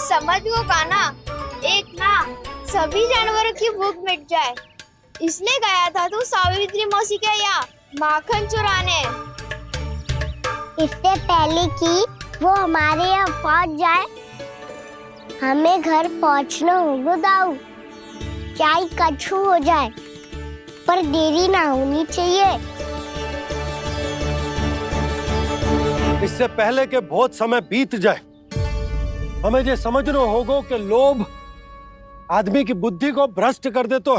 समझ वो कान्हा, एक ना सभी जानवरों की भूख मिट जाए इसलिए गया था तू सावित्री मौसी के यहाँ माखन चुराने। इससे पहले कि वो हमारे यहाँ पहुँच जाए हमें घर पहुँचना होगा दाऊ, चाहे कछु हो जाए पर देरी ना होनी चाहिए। इससे पहले कि बहुत समय बीत जाए हमें ये समझना होगा कि लोभ आदमी की बुद्धि को भ्रष्ट कर दे, तो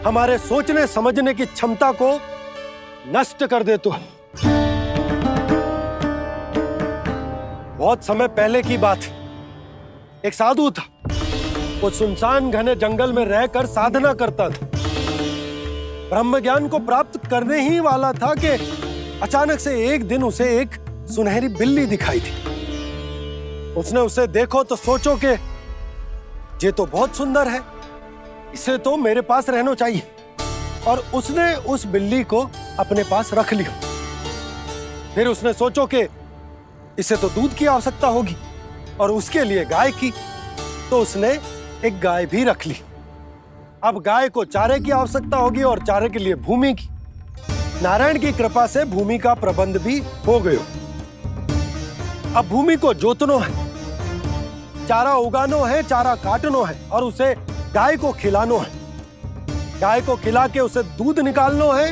हमारे सोचने समझने की क्षमता को नष्ट कर दे। तो बहुत समय पहले की बात, एक साधु था। वो सुनसान घने जंगल में रहकर साधना करता था। ब्रह्म ज्ञान को प्राप्त करने ही वाला था कि अचानक से एक दिन उसे एक सुनहरी बिल्ली दिखाई थी। उसने उसे देखो तो सोचो कि ये तो बहुत सुंदर है, इसे तो मेरे पास रहना चाहिए, और उसने उस बिल्ली को अपने पास रख लिया। फिर उसने सोचो कि इसे तो दूध की आवश्यकता होगी और उसके लिए गाय की, तो उसने एक गाय भी रख ली। अब गाय को चारे की आवश्यकता होगी और चारे के लिए भूमि की। नारायण की कृपा से भूमि का प्रबंध भी हो गयो। अब भूमि को जोतनो है, चारा उगानो है, चारा काटनो है और उसे गाय को खिलानो है। गाय को खिला के उसे दूध निकालनो है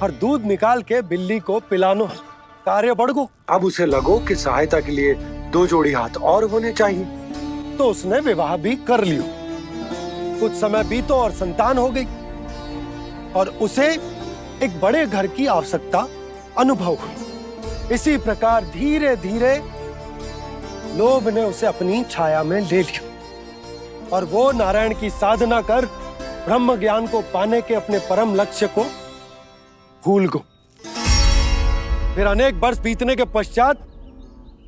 और दूध निकाल के बिल्ली को पिलानो है। कार्य बढ़ गो। अब उसे लगो कि सहायता के लिए 2 जोड़ी हाथ और होने चाहिए, तो उसने विवाह भी कर लियो। कुछ समय बीतो और संतान हो गई और उसे एक बड़े घर की आवश्यकता अनुभव हुई। इसी प्रकार धीरे धीरे लोभ ने उसे अपनी छाया में ले लिया और वो नारायण की साधना कर ब्रह्म ज्ञान को पाने के अपने परम लक्ष्य को भूल गो। फिर अनेक वर्ष बीतने के पश्चात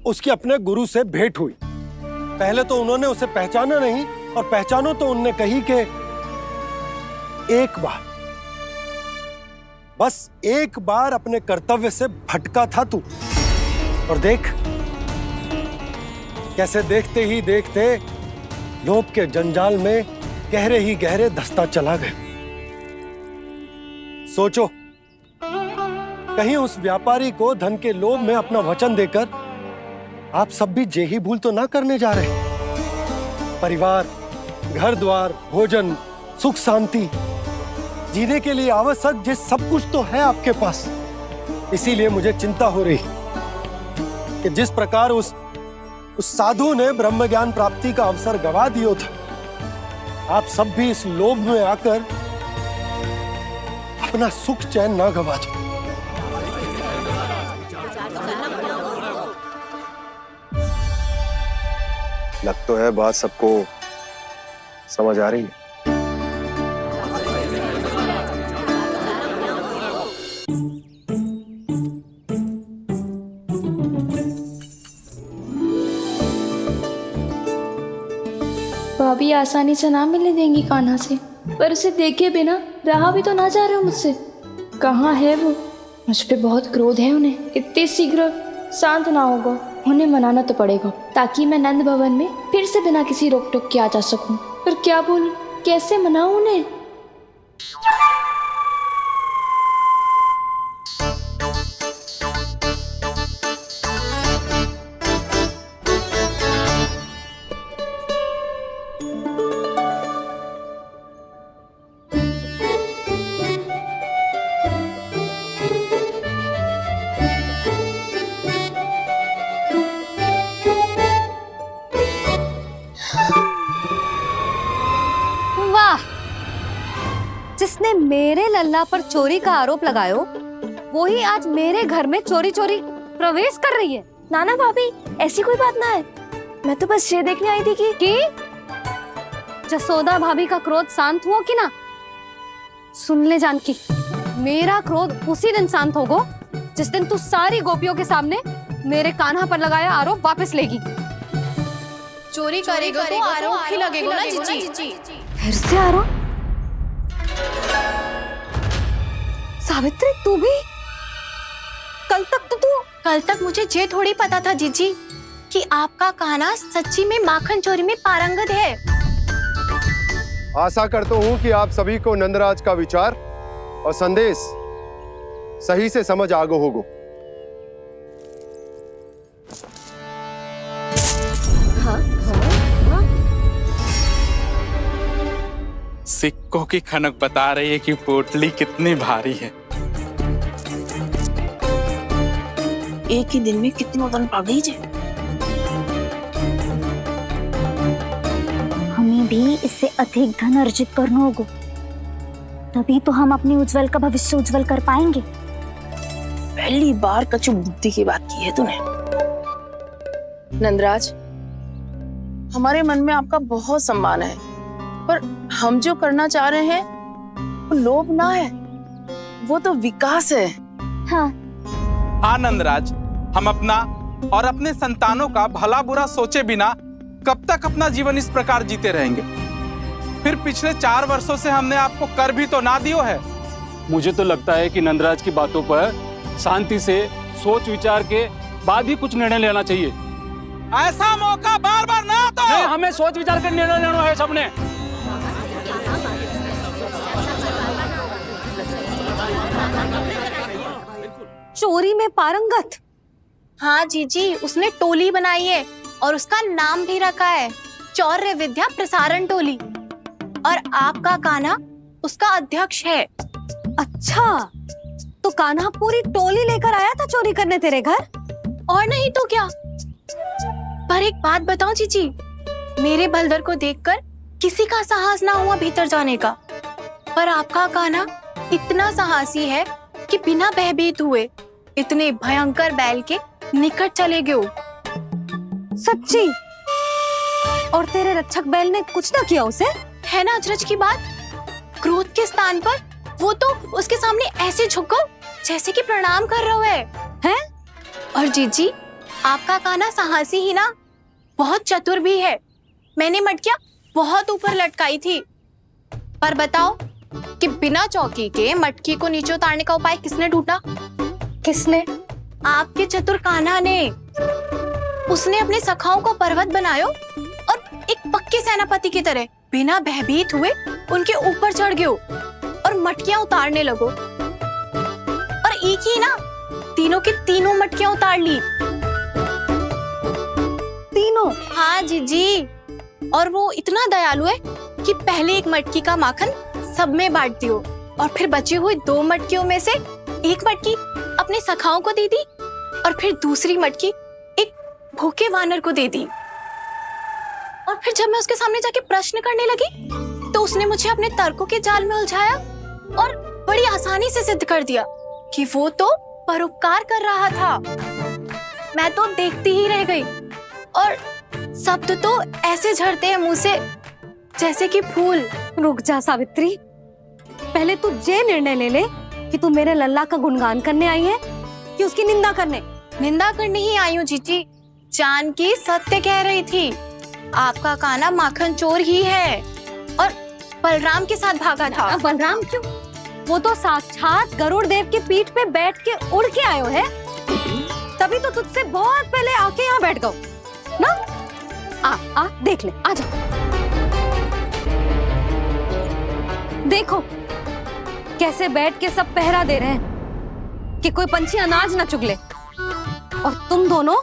उसकी अपने गुरु से भेंट हुई। पहले तो उन्होंने उसे पहचाना नहीं, और पहचानो तो उनने कही कि एक बार, बस एक बार अपने कर्तव्य से भटका था तू, और देख कैसे देखते ही देखते लोभ के जंजाल में गहरे ही गहरे धंसता चला गया। सोचो, कहीं उस व्यापारी को धन के लोभ में अपना वचन देकर आप सब भी जे ही भूल तो ना करने जा रहे। परिवार, घर द्वार, भोजन, सुख शांति जीने के लिए आवश्यक जिस सब कुछ तो है आपके पास। इसीलिए मुझे चिंता हो रही कि जिस प्रकार उस साधु ने ब्रह्म ज्ञान प्राप्ति का अवसर गवा दिया था, आप सब भी इस लोभ में आकर अपना सुख चैन ना गवा दो। लग तो है बात सबको समझ आ रही है। भाभी आसानी से ना मिलने देंगी कान्हा से, पर उसे देखे बिना रहा भी तो ना जा रहे मुझसे। कहाँ है वो? मुझ पे बहुत क्रोध है उन्हें। इतने शीघ्र शांत ना होगा, उन्हें मनाना तो पड़ेगा ताकि मैं नंद भवन में फिर से बिना किसी रोक टोक के आ जा सकूं। पर क्या बोलूं, कैसे मनाऊं उन्हें? जिसने मेरे लल्ला पर चोरी का आरोप लगायो, वो ही आज मेरे घर में चोरी चोरी प्रवेश कर रही है। नाना भाभी, ऐसी कोई बात ना है। मैं तो बस ये देखने आई थी कि जसोदा भाभी का क्रोध शांत हुआ कि ना? सुन ले जानकी, मेरा क्रोध उसी दिन शांत होगा जिस दिन तू सारी गोपियों के सामने मेरे कान्हा पर लगाया आरोप वापस लेगी। चोरी करेगा तो आरोप ही लगेगा ना जीजी। फिर से आरोप? सावित्री, तू भी? कल तक मुझे ये थोड़ी पता था जीजी कि आपका कान्हा सच्ची में माखन चोरी में पारंगत है। आशा करता हूं कि आप सभी को नंदराज का विचार और संदेश सही से समझ आगो होगो। सिक्कों की खनक बता रही है कि पोटली कितनी भारी है। एक ही दिन में कितनी वजन पा गई जे। हमें भी इससे अधिक धन अर्जित करना होगा, तभी तो हम अपने उज्जवल का भविष्य उज्जवल कर पाएंगे। पहली बार कछु बुद्धि की बात की है तूने। नंदराज, हमारे मन में आपका बहुत सम्मान है, पर हम जो करना चाह रहे हैं वो लोभ ना है, वो तो विकास है। हाँ नंदराज, हम अपना और अपने संतानों का भला बुरा सोचे बिना कब तक अपना जीवन इस प्रकार जीते रहेंगे? फिर पिछले 4 वर्षों से हमने आपको कर भी तो ना दियो है। मुझे तो लगता है कि नंदराज की बातों पर शांति से सोच विचार के बाद ही कुछ निर्णय लेना चाहिए। ऐसा मौका बार बार ना आता। नहीं, हमें सोच विचार कर निर्णय लेना है सबने। चोरी में पारंगत? हाँ जीजी, उसने टोली बनाई है और उसका नाम भी रखा है चौर्य विद्या प्रसारण टोली, और आपका कान्हा उसका अध्यक्ष है। अच्छा, तो कान्हा पूरी टोली लेकर आया था चोरी करने तेरे घर? और नहीं तो क्या। पर एक बात बताओ जीजी, मेरे बलदर को देखकर किसी का साहस ना हुआ भीतर जाने का, पर आपका कान्हा इतना साहसी है कि बिना भयभीत हुए इतने भयंकर बैल के निकट चले गए। सच्ची? और तेरे रक्षक बैल ने कुछ ना किया उसे? है ना अचरज की बात। क्रोध के स्थान पर वो तो उसके सामने ऐसे झुको जैसे कि प्रणाम कर रहा है। और जीजी, आपका कान्हा साहसी ही ना, बहुत चतुर भी है। मैंने मटकियां बहुत ऊपर लटकाई थी, पर बताओ कि बिना चौकी के मटकी को नीचे उतारने का उपाय किसने ढूंढा? किसने? आपके चतुर कान्हा ने। उसने अपने सखाओं को पर्वत बनायो और एक पक्के सेनापति की तरह बिना भयभीत हुए उनके ऊपर चढ़ गयो और मटकियां उतारने लगो। और एक ही ना, तीनों की तीनों मटकियां उतार ली। तीनों? हाँ जीजी, और वो इतना दयालु है कि पहले एक मटकी का माखन सब में बांट दियो और फिर बची हुई 2 मटकियों में से एक मटकी अपने सखाओं को दे दी और फिर दूसरी मटकी एक भूखे वानर को दे दी। और फिर जब मैं उसके सामने जाके प्रश्न करने लगी तो उसने मुझे अपने तर्कों के जाल में उलझाया और बड़ी आसानी से सिद्ध कर दिया कि वो तो परोपकार कर रहा था। मैं तो देखती ही रह गई और शब्द तो ऐसे झड़ते हैं मुंह से जैसे कि फूल। रुक जा सावित्री, पहले तू ये निर्णय ले ले कि तू मेरे लल्ला का गुणगान करने आई है कि उसकी निंदा करने? निंदा करने ही आई हूँ जीजी। जानकी सत्य कह रही थी, आपका कान्हा माखन चोर ही है और बलराम के साथ भागा था। बलराम क्यों? वो तो साक्षात गरुड़ देव की पीठ पे बैठ के उड़ के आयो है, तभी तो तुझसे बहुत पहले आके यहाँ बैठ गओ ना। आ देख ले, आ जा। देखो कैसे बैठ के सब पहरा दे रहे हैं कि कोई पंछी अनाज ना चुगले, और तुम दोनों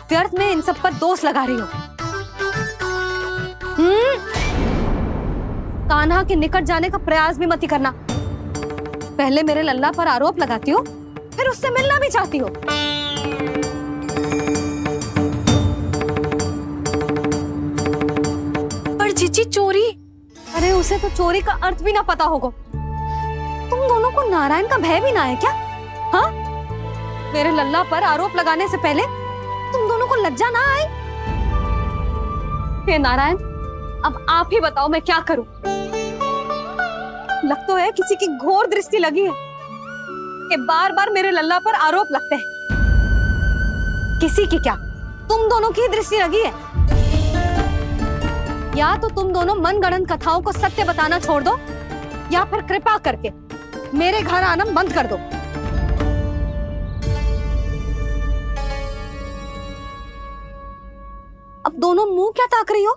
व्यर्थ में इन सब पर दोष लगा रही हो। कान्हा के निकट जाने का प्रयास भी मत करना। पहले मेरे लल्ला पर आरोप लगाती हो, फिर उससे मिलना भी चाहती हो। पर जीजी चोरी? अरे उसे तो चोरी का अर्थ भी ना पता होगा। तुम दोनों को नारायण का भय भी ना है क्या? हाँ, मेरे लल्ला पर आरोप लगाने से पहले तुम दोनों को लज्जा ना आई? हे नारायण, अब आप ही बताओ मैं क्या करूं। लग तो है किसी की घोर दृष्टि लगी है कि बार बार मेरे लल्ला पर आरोप लगते हैं। किसी की क्या, तुम दोनों की दृष्टि लगी है। या तो तुम दोनों मनगढ़ंत कथाओं को सत्य बताना छोड़ दो, या फिर कृपा करके मेरे घर आना बंद कर दो। दोनों मुंह क्या ताक रही हो?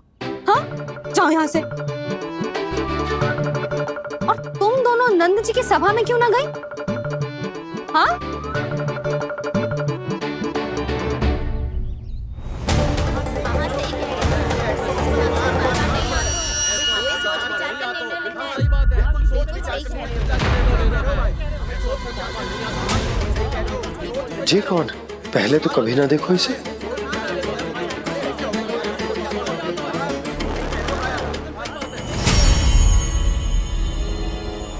हाँ, जाओ यहाँ से। और तुम दोनों नंद जी की सभा में क्यों ना गई? हाँ? जी कौन? पहले तो कभी ना देखो इसे।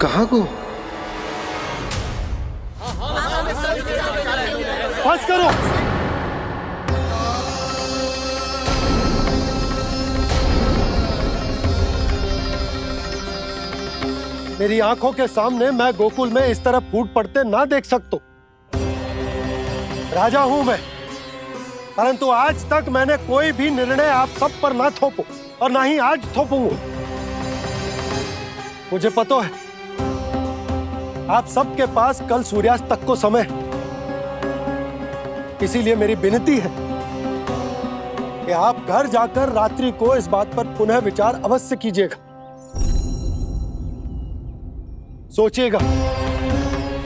कहाँ को? बस करो। मेरी आंखों के सामने मैं गोकुल में इस तरह फूट पड़ते ना देख सकता। राजा हूं मैं, परंतु आज तक मैंने कोई भी निर्णय आप सब पर ना थोपो और ना ही आज थोपूंगा। मुझे पता है आप सबके पास कल सूर्यास्त तक को समय है, इसीलिए मेरी विनती है कि आप घर जाकर रात्रि को इस बात पर पुनः विचार अवश्य कीजिएगा। सोचिएगा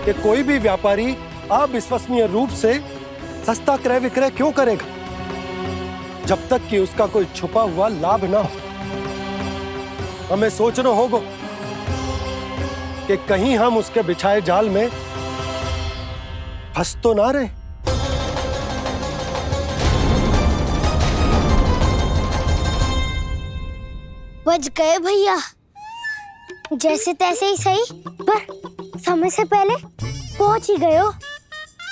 कि कोई भी व्यापारी अविश्वसनीय रूप से सस्ता क्रय विक्रय क्यों करेगा जब तक कि उसका कोई छुपा हुआ लाभ ना हो। हमें सोचना होगा कि कहीं हम उसके बिछाए जाल में फंस तो ना रहे। बच गए भैया, जैसे तैसे ही सही, पर समय से पहले पहुंच ही गए हो।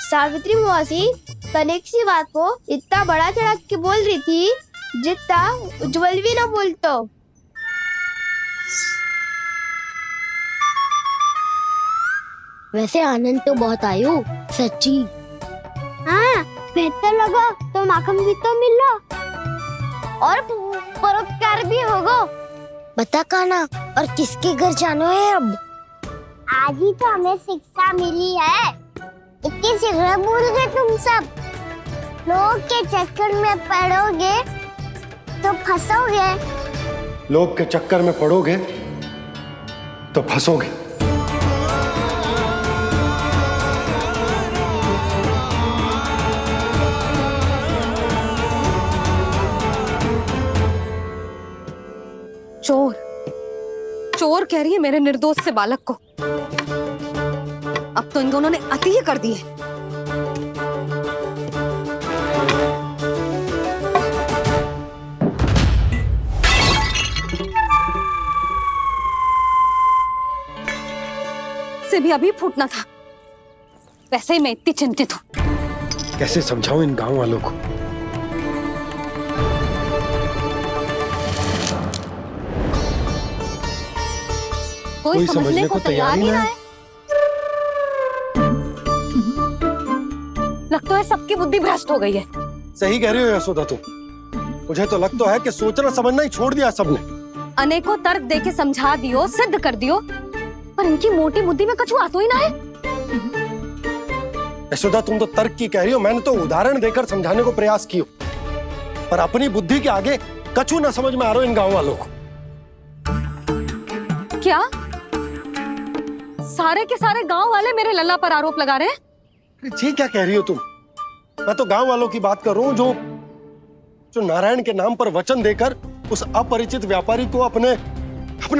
सावित्री मौसी कनेक सी बात को इतना बड़ा चढ़ा के बोल रही थी जितना उज्जवल भी ना बोलतो। वैसे आनंद तो बहुत आयो, सच्ची। हाँ, बेहतर लगा तो माखन भी तो मिला और परोपकार भी होगा। बता काना, और किसके घर जाना है अब? आज ही तो हमें शिक्षा मिली है, इतनी शीघ्र भूल गए तुम सब। लोग के चक्कर में पड़ोगे तो फंसोगे। लोग के चक्कर में पड़ोगे तो फंसोगे। चोर, चोर कह रही है मेरे निर्दोष से बालक को। अब तो इन दोनों ने अति ही कर दी है। से भी अभी फूटना था। वैसे ही मैं इतनी चिंतित हूं। कैसे समझाऊं इन गांव वालों को? कोई समझने को तैयार ही ना है। लगता है सबकी बुद्धि भ्रष्ट हो गई है। सही कह रही हो यशोदा तुम। मुझे तो लगता है कि सोचना समझना ही छोड़ दिया सबने। अनेकों तर्क देके समझा दियो, सिद्ध कर दियो, पर इनकी मोटी बुद्धि में कछु आता ही ना है। यशोदा तुम तो तर्क की कह रही हो, मैंने तो उदाहरण देकर समझाने को प्रयास किया, पर अपनी बुद्धि के आगे कछु ना समझ में आ रहा इन गांव वालों को। क्या सारे के सारे गांव वाले मेरे लल्ला पर आरोप लगा रहे हैं? जी क्या कह रही हो तुम? मैं तो गांव वालों की बात कर रहा हूँ जो नारायण के नाम पर वचन देकर उस अपरिचित व्यापारी को अपने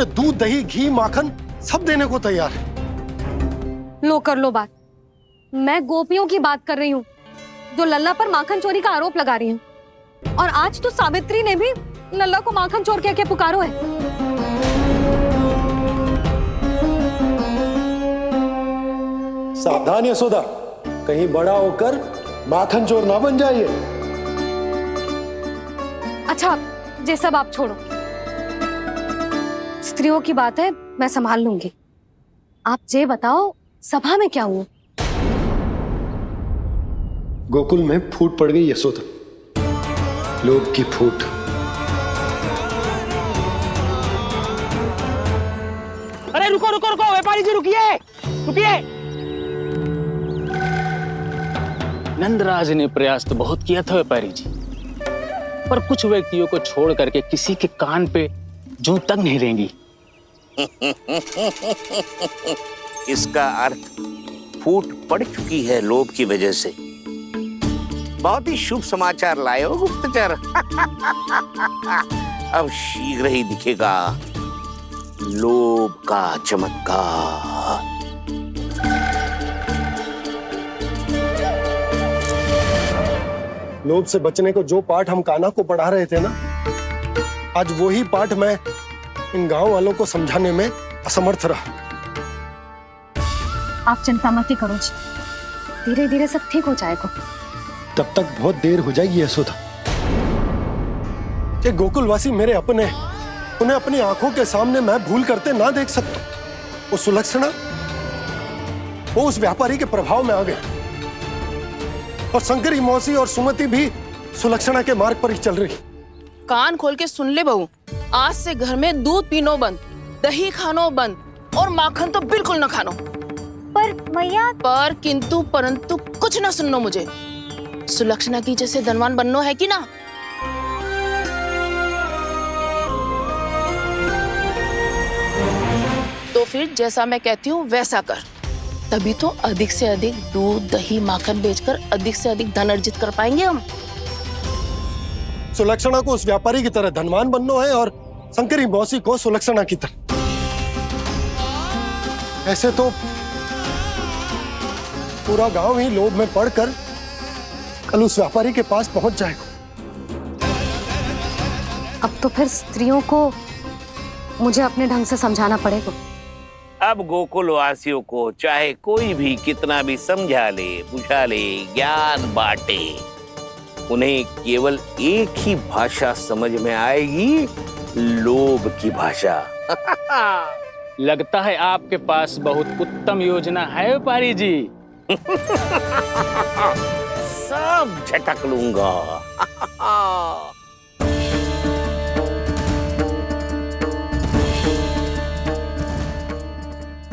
दूध, दही, घी, माखन सब देने को तैयार है। लो कर लो बात। मैं गोपियों की बात कर रही हूँ जो लल्ला पर माखन चोरी का आरोप लगा रही हूँ। और आज तो सावित्री ने भी लल्ला को माखन चोर कह के पुकारो है। सावधान यशोदा, कहीं बड़ा होकर माखन चोर ना बन जाइए। अच्छा, ये सब आप छोड़ो। स्त्रियों की बात है, मैं संभाल लूंगी। आप ये बताओ सभा में क्या हुआ? गोकुल में फूट पड़ गई यशोदा, लोग की फूट। अरे रुको रुको रुको, व्यापारी जी रुकिए रुकिए। नंदराज ने प्रयास तो बहुत किया था व्यापारी जी, पर कुछ व्यक्तियों को छोड़ करके किसी के कान पे जूं तक नहीं रहेंगी। इसका अर्थ फूट पड़ चुकी है लोभ की वजह से। बहुत ही शुभ समाचार लाए हो गुप्तचर। अब शीघ्र ही दिखेगा लोभ का चमत्कार। लोभ से बचने को जो पाठ हम कान्हा को पढ़ा रहे थे ना, आज वही पाठ मैं इन गांव वालों को समझाने में असमर्थ रहा। आप चिंता मत करो जी, धीरे धीरे सब ठीक हो जाएगा। तब तक बहुत देर हो जाएगी यशोदा। ये गोकुलवासी मेरे अपने, उन्हें अपनी आंखों के सामने मैं भूल करते ना देख सकता। वो सुलक्षणा, वो उस व्यापारी के प्रभाव में आ गए, और शंकरी मौसी और सुमति भी सुलक्षणा के मार्ग पर ही चल रही। कान खोल के सुन ले बहू, आज से घर में दूध पीनो बंद, दही खानो बंद, और माखन तो बिल्कुल न खानो। पर मैया, पर किंतु परंतु कुछ ना सुननो मुझे। सुलक्षणा की जैसे धनवान बननो है कि ना? तो फिर जैसा मैं कहती हूँ वैसा कर, तभी तो अधिक से अधिक दूध दही माखन बेचकर अधिक से अधिक धन अर्जित कर पाएंगे हम। सुलक्षणा को उस व्यापारी की तरह धनवान बनना है और शंकरी मौसी को सुलक्षणा की तरह। ऐसे तो पूरा गांव ही लोभ में पड़कर कल उस व्यापारी के पास पहुंच जाएगा। अब तो फिर स्त्रियों को मुझे अपने ढंग से समझाना पड़ेगा। अब गोकुलवासियों को चाहे कोई भी कितना भी समझा ले, बुझा ले, ज्ञान बांटे, उन्हें केवल एक ही भाषा समझ में आएगी, लोभ की भाषा। लगता है आपके पास बहुत उत्तम योजना है व्यापारी जी। सब झटक लूंगा।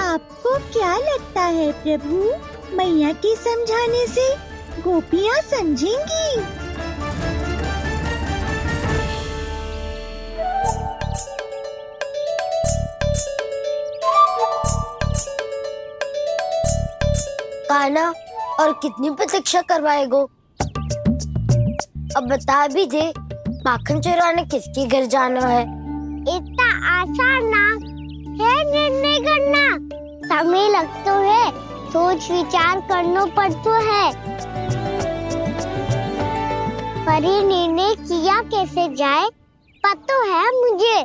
आपको क्या लगता है प्रभु, मैया के समझाने से गोपियाँ समझेंगी? कान्हा, और कितनी प्रतीक्षा करवाएगो? अब बता भी दे, माखन चुराने किसके घर जाना है? इतना आसान ना है निर्णय करना, समय लगता है, सोच विचार करना पड़ता है। पर ये निर्णय किया कैसे जाए पता है मुझे।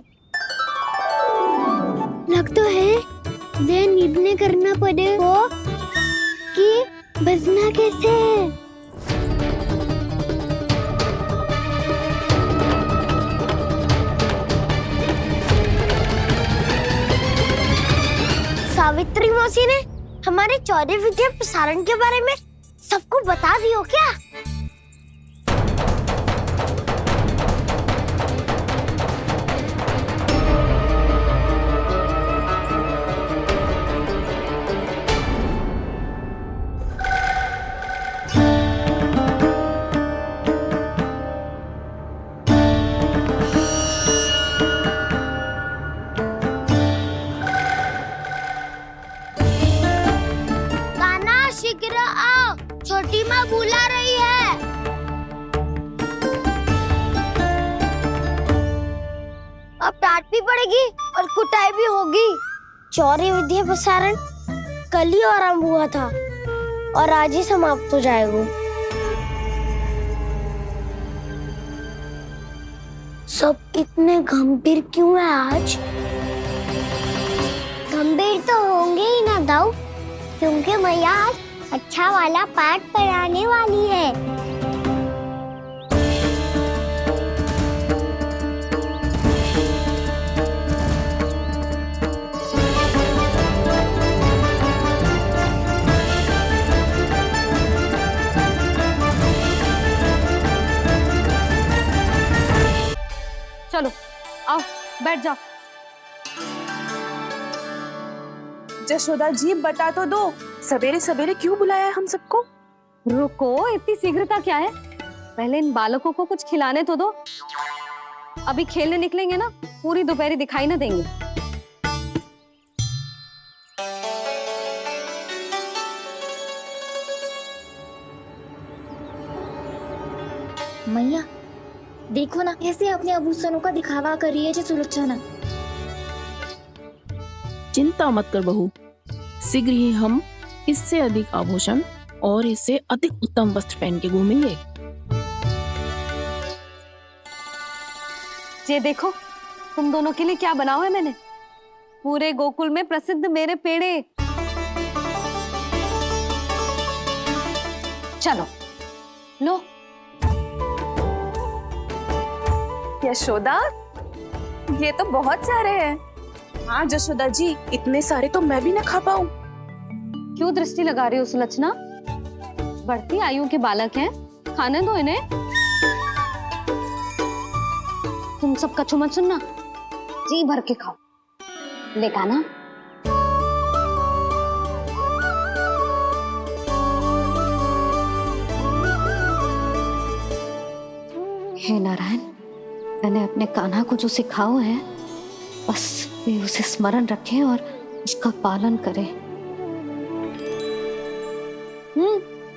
लगता है ये निर्णय करना पड़ेगा कि बचना कैसे है। सावित्री मौसी ने हमारे चौधरी विद्या प्रसारण के बारे में सबको बता दियो क्या? शीघ्र आओ, छोटी माँ बुला रही है। अब डांट भी पड़ेगी और कुटाई भी होगी। चौरी विद्या प्रसारण कल ही आरंभ हुआ था और आज ही समाप्त हो जाएगा। सब इतने गंभीर क्यों है आज? गंभीर तो होंगे ही ना दाऊ, क्योंकि मैया आज अच्छा वाला पाठ पढ़ाने वाली है। चलो आओ बैठ जाओ। जशोदा जी बता तो दो, सवेरे सवेरे क्यों बुलाया है हम सबको? रुको, इतनी शीघ्रता क्या है? पहले इन बालकों को कुछ खिलाने तो दो। अभी खेलने निकलेंगे ना, पूरी दोपहरी दिखाई ना देंगे। मैया देखो ना, कैसे अपने आभूषणों का दिखावा कर रही है जी सुलोचना। चिंता मत कर बहू, शीघ्र ही हम इससे अधिक आभूषण और इससे अधिक उत्तम वस्त्र पहन के घूमेंगे। ये देखो, तुम दोनों के लिए क्या बनाओ है मैंने। पूरे गोकुल में प्रसिद्ध मेरे पेड़े। चलो लो। यशोदा, ये तो बहुत सारे हैं। हाँ यशोदा जी, इतने सारे तो मैं भी ना खा पाऊं। क्यों दृष्टि लगा रही हो सुलक्षणा? बढ़ती आयु के बालक हैं, खाने दो इन्हें। तुम सब कछु मत सुनना, जी भर के खाओ। लेगा ना? हे नारायण, मैंने अपने कान्हा को जो सिखाओ है, बस वे उसे स्मरण रखें और उसका पालन करें।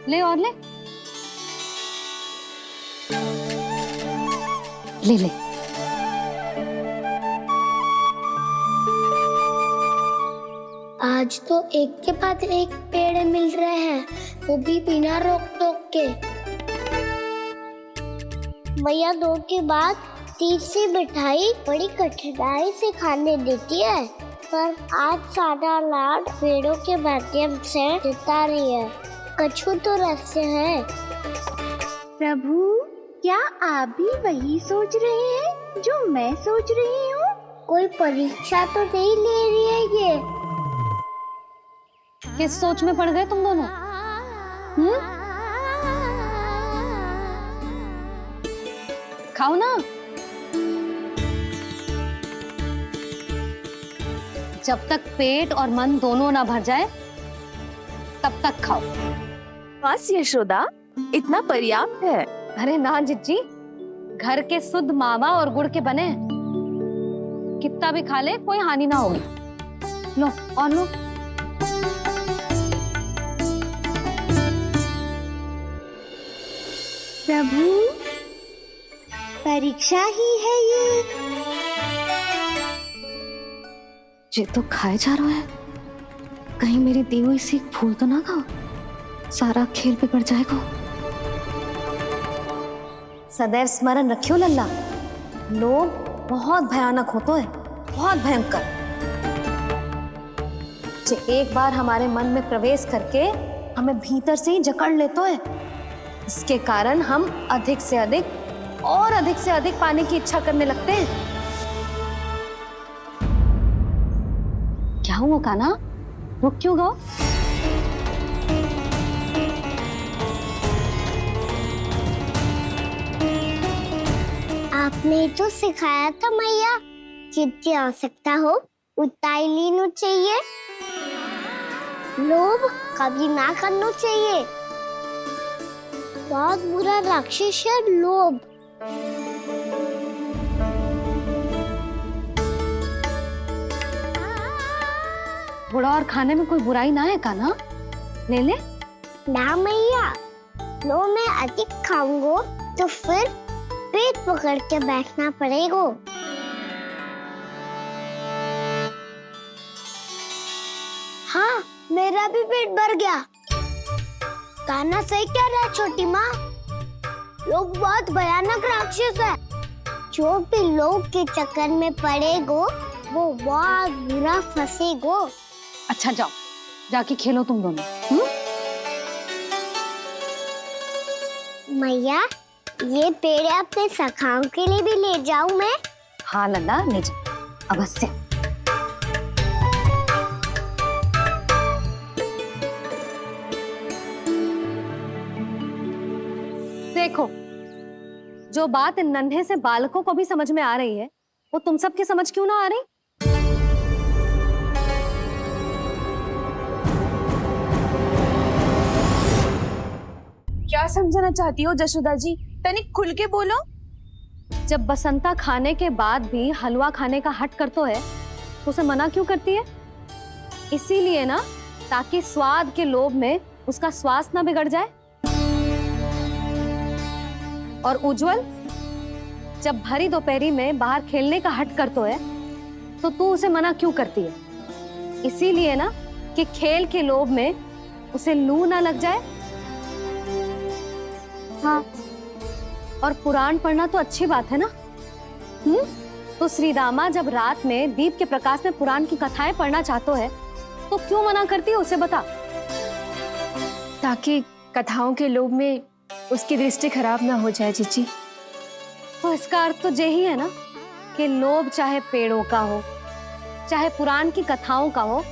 ले और ले। ले ले। आज तो एक के बाद एक पेड़ मिल रहे हैं, वो भी बिना रोक टोक के। मैया 2 के बाद तीसरी मिठाई बड़ी कठिनाई से खाने देती है, पर आज सादा लाड पेड़ों के माध्यम से जिता रही है। कछु तो रहस्य है। प्रभु, क्या आप भी वही सोच रहे हैं जो मैं सोच रही हूँ? कोई परीक्षा तो नहीं ले रही है ये? किस सोच में पड़ गए तुम दोनों? खाओ ना। जब तक पेट और मन दोनों ना भर जाए, तब तक खाओ। बस यशोदा, इतना पर्याप्त है। अरे ना जिज्जी, घर के शुद्ध मावा और गुड़ के बने, कितना भी खा ले कोई हानि ना होगी। लो और लो। प्रभु, परीक्षा ही है ये तो खाए जा रहा है। कहीं मेरी दी हुई सीख फूल तो ना खाओ, सारा खेल बिगड़ जाएगा। सदैव स्मरण रखियो लल्ला, लोग बहुत भयानक होते हैं, बहुत भयंकर। जो एक बार हमारे मन में प्रवेश करके हमें भीतर से ही जकड़ लेते हैं, इसके कारण हम अधिक से अधिक और अधिक से अधिक पाने की इच्छा करने लगते हैं। क्या हुआ कान्हा? रुक क्यों गो? आपने तो सिखाया था मैया, जितनी आवश्यकता हो उतना ही लेना चाहिए, लोभ कभी ना करना चाहिए। बहुत बुरा राक्षस है लोभ। बुरा और खाने में कोई बुराई ना है कान्हा, ले ले। ना मैया, लो मैं अधिक खाऊंगा तो फिर पेट पकड़ के बैठना पड़ेगा। हाँ, मेरा भी पेट भर गया। कान्हा सही कह रहा है छोटी माँ, लोग बहुत भयानक राक्षस है। जो भी लोग के चक्कर में पड़ेगो वो बहुत बुरा फंसेगो। अच्छा जाओ, जाके खेलो तुम दोनों। मैया, ये पेड़ अपने सखाओं के लिए भी ले जाऊं मैं? हाँ लल्ला, ले जा अवश्य। देखो, जो बात इन नन्हे से बालकों को भी समझ में आ रही है, वो तुम सबकी समझ क्यों ना आ रही? क्या समझाना चाहती हो जशोदा जी? तनिक खुल के बोलो। जब बसंता खाने के बाद भी हलवा खाने का हट कर तो है, तो उसे मना क्यों करती है? इसीलिए ना, ताकि स्वाद के लोभ में उसका स्वास्थ्य ना बिगड़ जाए। और उज्जवल, जब भरी दोपहरी में बाहर खेलने का हट कर तो है, तो तू उसे मना क्यों करती है? इसीलिए ना कि खेल के लोभ में उसे लू ना लग जाए। हाँ, और पुराण पढ़ना तो अच्छी बात है ना। तो श्रीदामा जब रात में दीप के प्रकाश में पुराण की कथाएं पढ़ना चाहते है, तो क्यों मना करती है उसे बता। ताकि कथाओं के लोभ में उसकी दृष्टि खराब ना हो जाए जीजी। तो इसका अर्थ तो यही है ना कि लोभ चाहे पेड़ों का हो, चाहे पुराण की कथाओं का हो,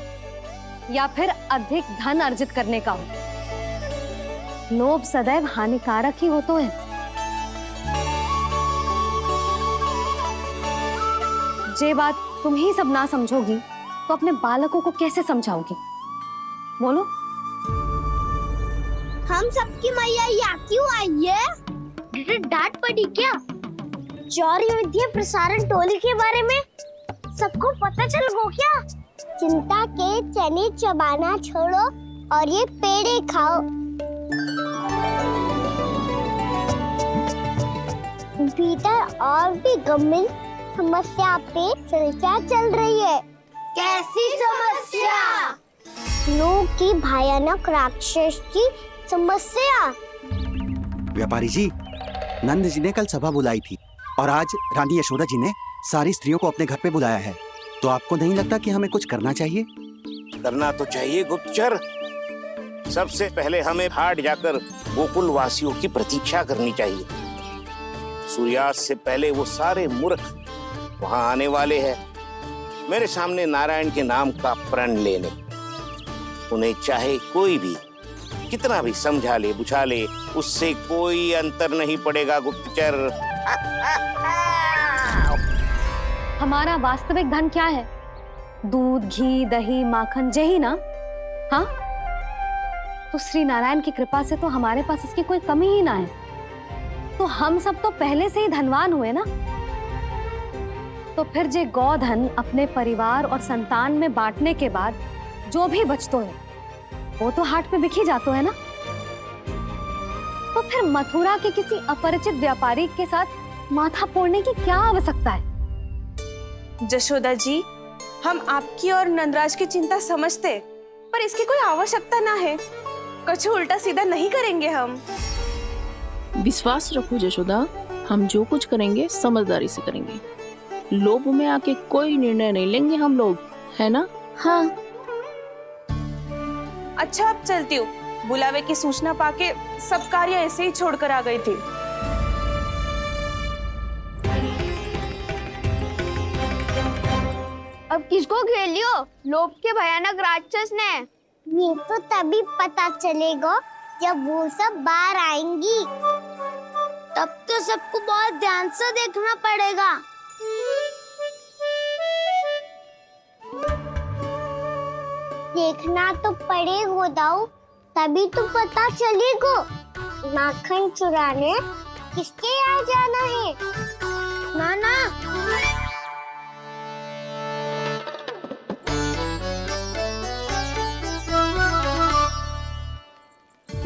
या फिर अधिक धन अर्जित करने का हो, लोभ सदैव हानिकारक ही होता है। जे बात तुम ही सब ना समझोगी तो अपने बालकों को कैसे समझाओगी? बोलो। हम सबकी मैया यहाँ क्यों आई है? डांट पड़ी क्या? चौरी विद्या प्रसारण टोली के बारे में सबको पता चल गो क्या? चिंता के चने चबाना छोड़ो और ये पेड़े खाओ। भीतर और भी गंभीर समस्या पे चर्चा चल रही है। कैसी समस्या? लोग की भयानक राक्षस की समस्या। व्यापारी जी, नंद जी ने कल सभा बुलाई थी और आज रानी यशोदा जी ने सारी स्त्रियों को अपने घर पे बुलाया है। तो आपको नहीं लगता कि हमें कुछ करना चाहिए? करना तो चाहिए गुप्तचर। सबसे पहले हमें हाट जाकर गोकुल वासियों की प्रतीक्षा करनी चाहिए। सूर्यास्त से पहले वो सारे मूर्ख वहां आने वाले हैं, मेरे सामने नारायण के नाम का प्रण लेने। उन्हें चाहे कोई भी कितना भी समझा ले बुझा ले, उससे कोई अंतर नहीं पड़ेगा गुप्तचर। हमारा वास्तविक धन क्या है? दूध, घी, दही, माखन, यही ना? हाँ, तो श्री नारायण की कृपा से तो हमारे पास इसकी कोई कमी ही ना है। तो हम सब तो पहले से ही धनवान हुए ना। तो फिर जे गौधन अपने परिवार और संतान में बांटने के बाद जो भी बचतो है, वो तो हाट पे बिखी जातो है ना। तो फिर मथुरा के किसी अपरिचित व्यापारी के साथ माथा फोड़ने की क्या आवश्यकता है? जशोदा जी, हम आपकी और नंदराज की चिंता समझते, पर इसकी कोई आवश्यकता ना है। कुछ उल्टा सीधा नहीं करेंगे हम। विश्वास रखो जशोदा, हम जो कुछ करेंगे समझदारी से करेंगे। लोभ में आके कोई निर्णय नहीं लेंगे हम लोग, है ना? हाँ। अच्छा, अब चलती हूँ। बुलावे की सूचना पाके सब कार्य ऐसे ही छोड़कर आ गई थी। अब किसको घेर लियो? लोभ के भयानक राक्षस ने। ये तो तभी पता चलेगा जब वो सब बाहर आएंगी। तब तो सबको बहुत ध्यान से देखना पड़ेगा। देखना तो पड़ेगा दाऊ, तभी तो पता चलेगा माखन चुराने किसके यहाँ जाना है। नाना,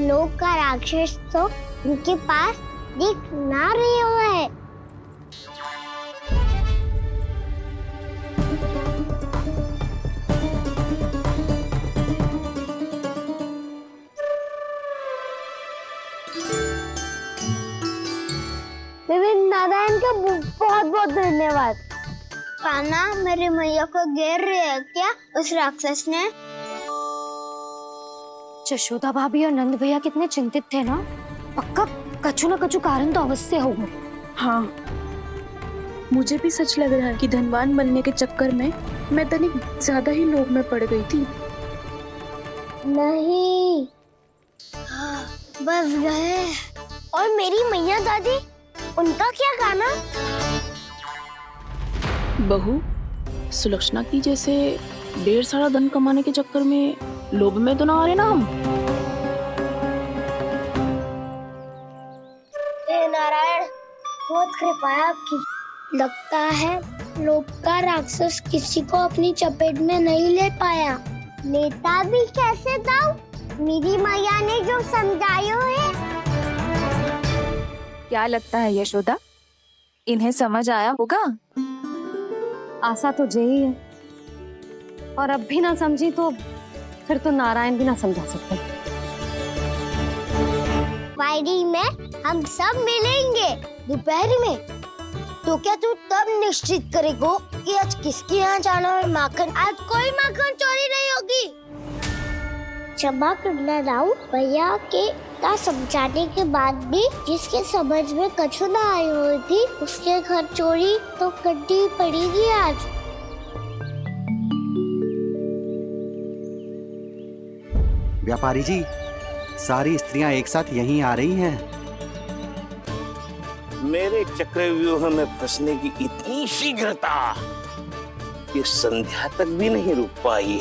लोग का राक्षस तो उनके पास दिख ना रहे हुआ है। नारायण का बहुत बहुत धन्यवाद। कान्हा, मेरी मैया को घेर रहे है क्या उस राक्षस ने? यशोदा भाभी और नंद भैया कितने चिंतित थे ना। पक्का कछु न कछु कारण तो अवश्य होगा। हाँ, मुझे भी सच लग रहा है कि धनवान बनने के चक्कर में मैं तनिक ज्यादा ही लोभ में पड़ गई थी। नहीं, बस गए। और मेरी मैया दादी, उनका क्या गाना? बहू, सुलक्षणा की जैसे ढेर सारा धन कमाने के चक्कर में लोभ में तो ना आ रहे ना हम। हे नारायण बहुत कृपा है आपकी। लगता है लोभ का राक्षस किसी को अपनी चपेट में नहीं ले पाया। लेता भी कैसे दाऊ? मेरी मैया ने जो समझायो है। क्या लगता है यशोदा, इन्हें समझ आया होगा? आशा तो यही है, और अब भी ना समझी तो फिर तो नारायण भी ना समझा सकते। वायरी में हम सब मिलेंगे दोपहर में। तो क्या तू तब निश्चित करेगो कि आज किसके यहाँ जाना है माखन? आज कोई माखन चोरी नहीं होगी। क्षमा करना राव, भैया के का समझाने के बाद भी जिसके समझ में कछु ना आई हुई थी उसके घर चोरी तो करनी पड़ेगी आज। व्यापारी जी, सारी स्त्रियां एक साथ यहीं आ रही हैं। मेरे चक्रव्यूह में फंसने की इतनी शीघ्रता कि संध्या तक भी नहीं रुक पाई।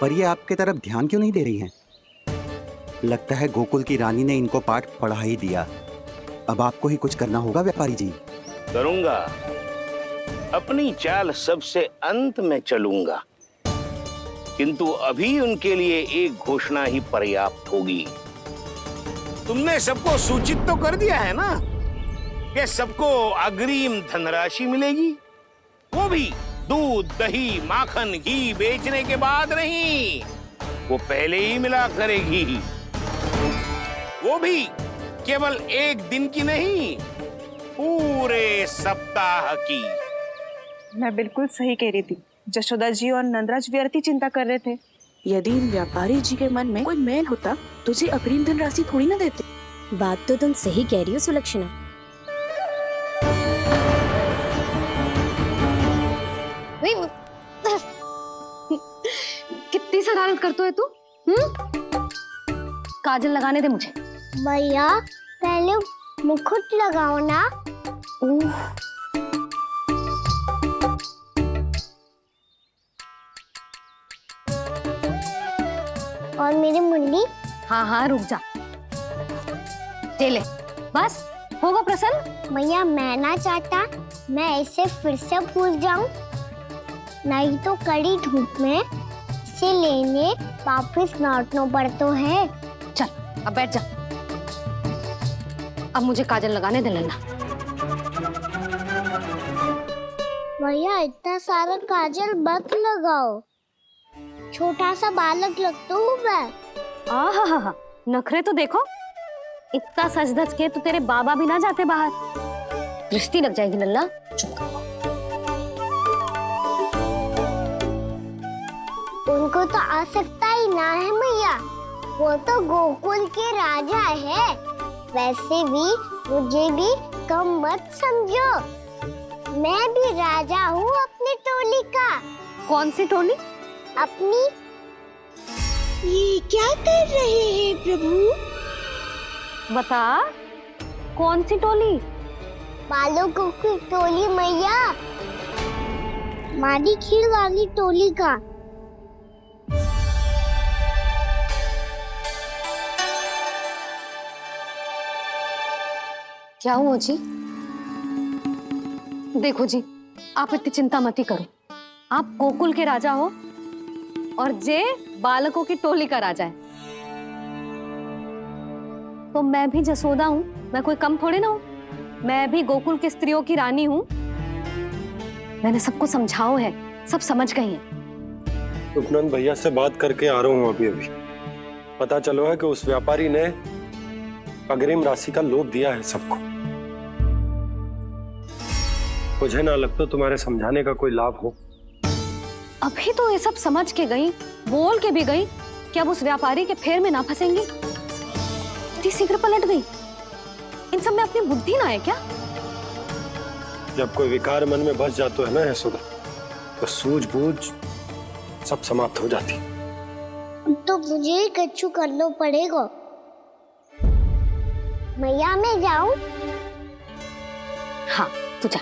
पर ये आपके तरफ ध्यान क्यों नहीं दे रही हैं? लगता है गोकुल की रानी ने इनको पाठ पढ़ा ही दिया। अब आपको ही कुछ करना होगा व्यापारी जी। करूंगा, अपनी चाल सबसे अंत में चलूंगा, किंतु अभी उनके लिए एक घोषणा ही पर्याप्त होगी। तुमने सबको सूचित तो कर दिया है ना कि सबको अग्रिम धनराशि मिलेगी, वो भी दूध, दही, माखन, घी बेचने के बाद नहीं, वो पहले ही मिला करेगी। वो भी केवल एक दिन की नहीं, पूरे सप्ताह की। मैं बिल्कुल सही कह रही थी। जशोदा जी और नंदराज व्यर्थ ही चिंता कर रहे थे। यदि इन व्यापारी जी के मन में कोई मैल होता तो जी अग्रिम धनराशि थोड़ी ना देते। बात तो तुम सही कह रही हो सुलक्षणा। कितनी शरारत करते है तू? काजल लगाने दे मुझे। भैया पहले मुकुट लगाओ ना। और मेरी मुन्नी। हाँ हाँ रुक जा, ले बस होगा प्रसन्न। भैया मैं ना चाहता मैं ऐसे फिर से भूल जाऊं, नहीं तो कड़ी धूप में इसे लेने वापस लौटना पड़ता है। चल अब बैठ जा, अब मुझे काजल लगाने दे लेना। भैया इतना सारा काजल मत लगाओ, छोटा सा बालक लगता हूँ मैं। आहा, नखरे तो देखो, इतना सज धज के तो तेरे बाबा भी ना जाते बाहर, दृष्टि लग जाएगी लल्ला। उनको तो आ सकता ही ना है भैया, वो तो गोकुल के राजा है। वैसे भी मुझे भी कम मत समझो, मैं भी राजा हूँ अपनी टोली का। कौन सी टोली? अपनी। ये क्या कर रहे हैं प्रभु? बता, कौन सी टोली? बालकों की टोली मैया, मारी खीर वाली टोली का। क्या हुआ जी? देखो जी, आप इतनी चिंता मत ही करो। आप गोकुल के राजा हो और जे बालकों की टोली का राजा है, तो मैं भी जसोदा हूँ, मैं कोई कम थोड़े ना हूँ। मैं भी गोकुल की स्त्रियों की रानी हूँ। मैंने सबको समझाओ है, सब समझ गई हैं। उपनंद भैया से बात करके आ रहा हूँ अभी अभी। पता चलो है कि उस व्यापारी ने अग्रिम राशि का लोभ दिया है सबको। मुझे ना लगता तुम्हारे समझाने का कोई लाभ हो। अभी तो ये सब समझ के गई, बोल के भी गई कि अब उस व्यापारी के फेर में ना फंसेंगी। इतनी शीघ्र पलट गई, इन सब में अपनी बुद्धि ना है क्या? जब कोई विकार मन में बस जाता है ना यशोदा, तो सूझबूझ सब समाप्त हो जाती। तो मुझे ही कच्चू करना पड़ेगा। मैया मैं जाऊं? हाँ तू जा।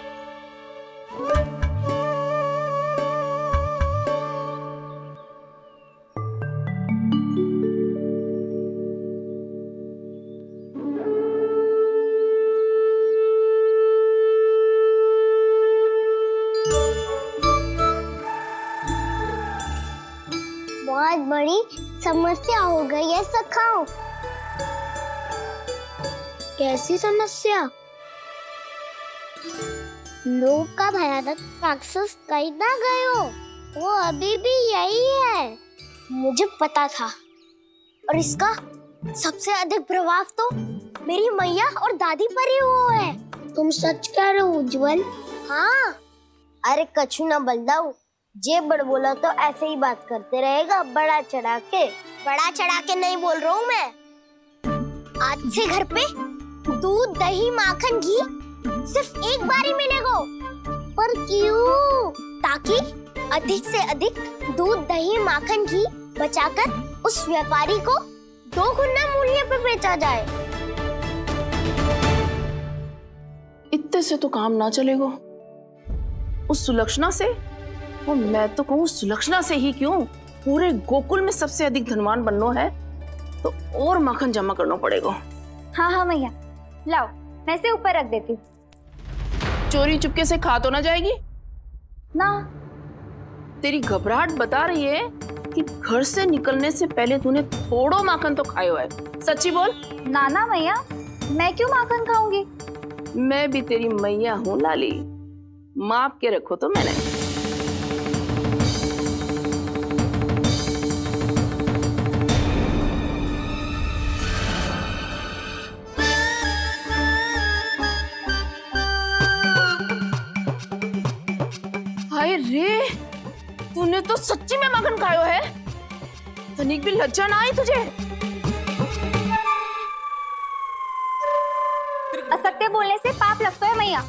बहुत बड़ी समस्या हो गई है सखाओ। कैसी समस्या? लोग का भयानक राक्षस कहीं ना गए हो, वो अभी भी यही है। मुझे पता था, और इसका सबसे अधिक प्रभाव तो मेरी मैया और दादी पर ही हुआ है। तुम सच कह रहे हो उज्जवल? हाँ। अरे कछु ना बलदाऊ, जे बड़ बोला तो ऐसे ही बात करते रहेगा बड़ा चढ़ा के। बड़ा चढ़ा के नहीं बोल रहा हूँ मैं। आज से घर पे दूध दही माखन घी सिर्फ एक बार ही मिलेगा। पर क्यों? ताकि अधिक से अधिक दूध दही माखन घी बचाकर उस व्यापारी को 2 गुना मूल्य पे बेचा जाए। इतने से तो काम ना चलेगा। उस सुलक्षणा से, और मैं तो कहूँ सुलक्षणा से ही क्यों, पूरे गोकुल में सबसे अधिक धनवान बनना है तो और माखन जमा करना पड़ेगा। हाँ हाँ मैया, लाओ मैं इसे ऊपर रख देती हूँ। चोरी चुपके से खा तो ना जाएगी ना? तेरी घबराहट बता रही है कि घर से निकलने से पहले तूने थोड़ो माखन तो खाया है। सच्ची बोल। ना ना मैया, मैं क्यों माखन खाऊंगी? मैं भी तेरी मैया हूँ लाली, माप के रखो तो मैंने। हाय रे, तूने तो सच्ची में माखन खायो है। तनिक भी लज्जा ना आई तुझे? असत्य बोलने से पाप लगता है मैया,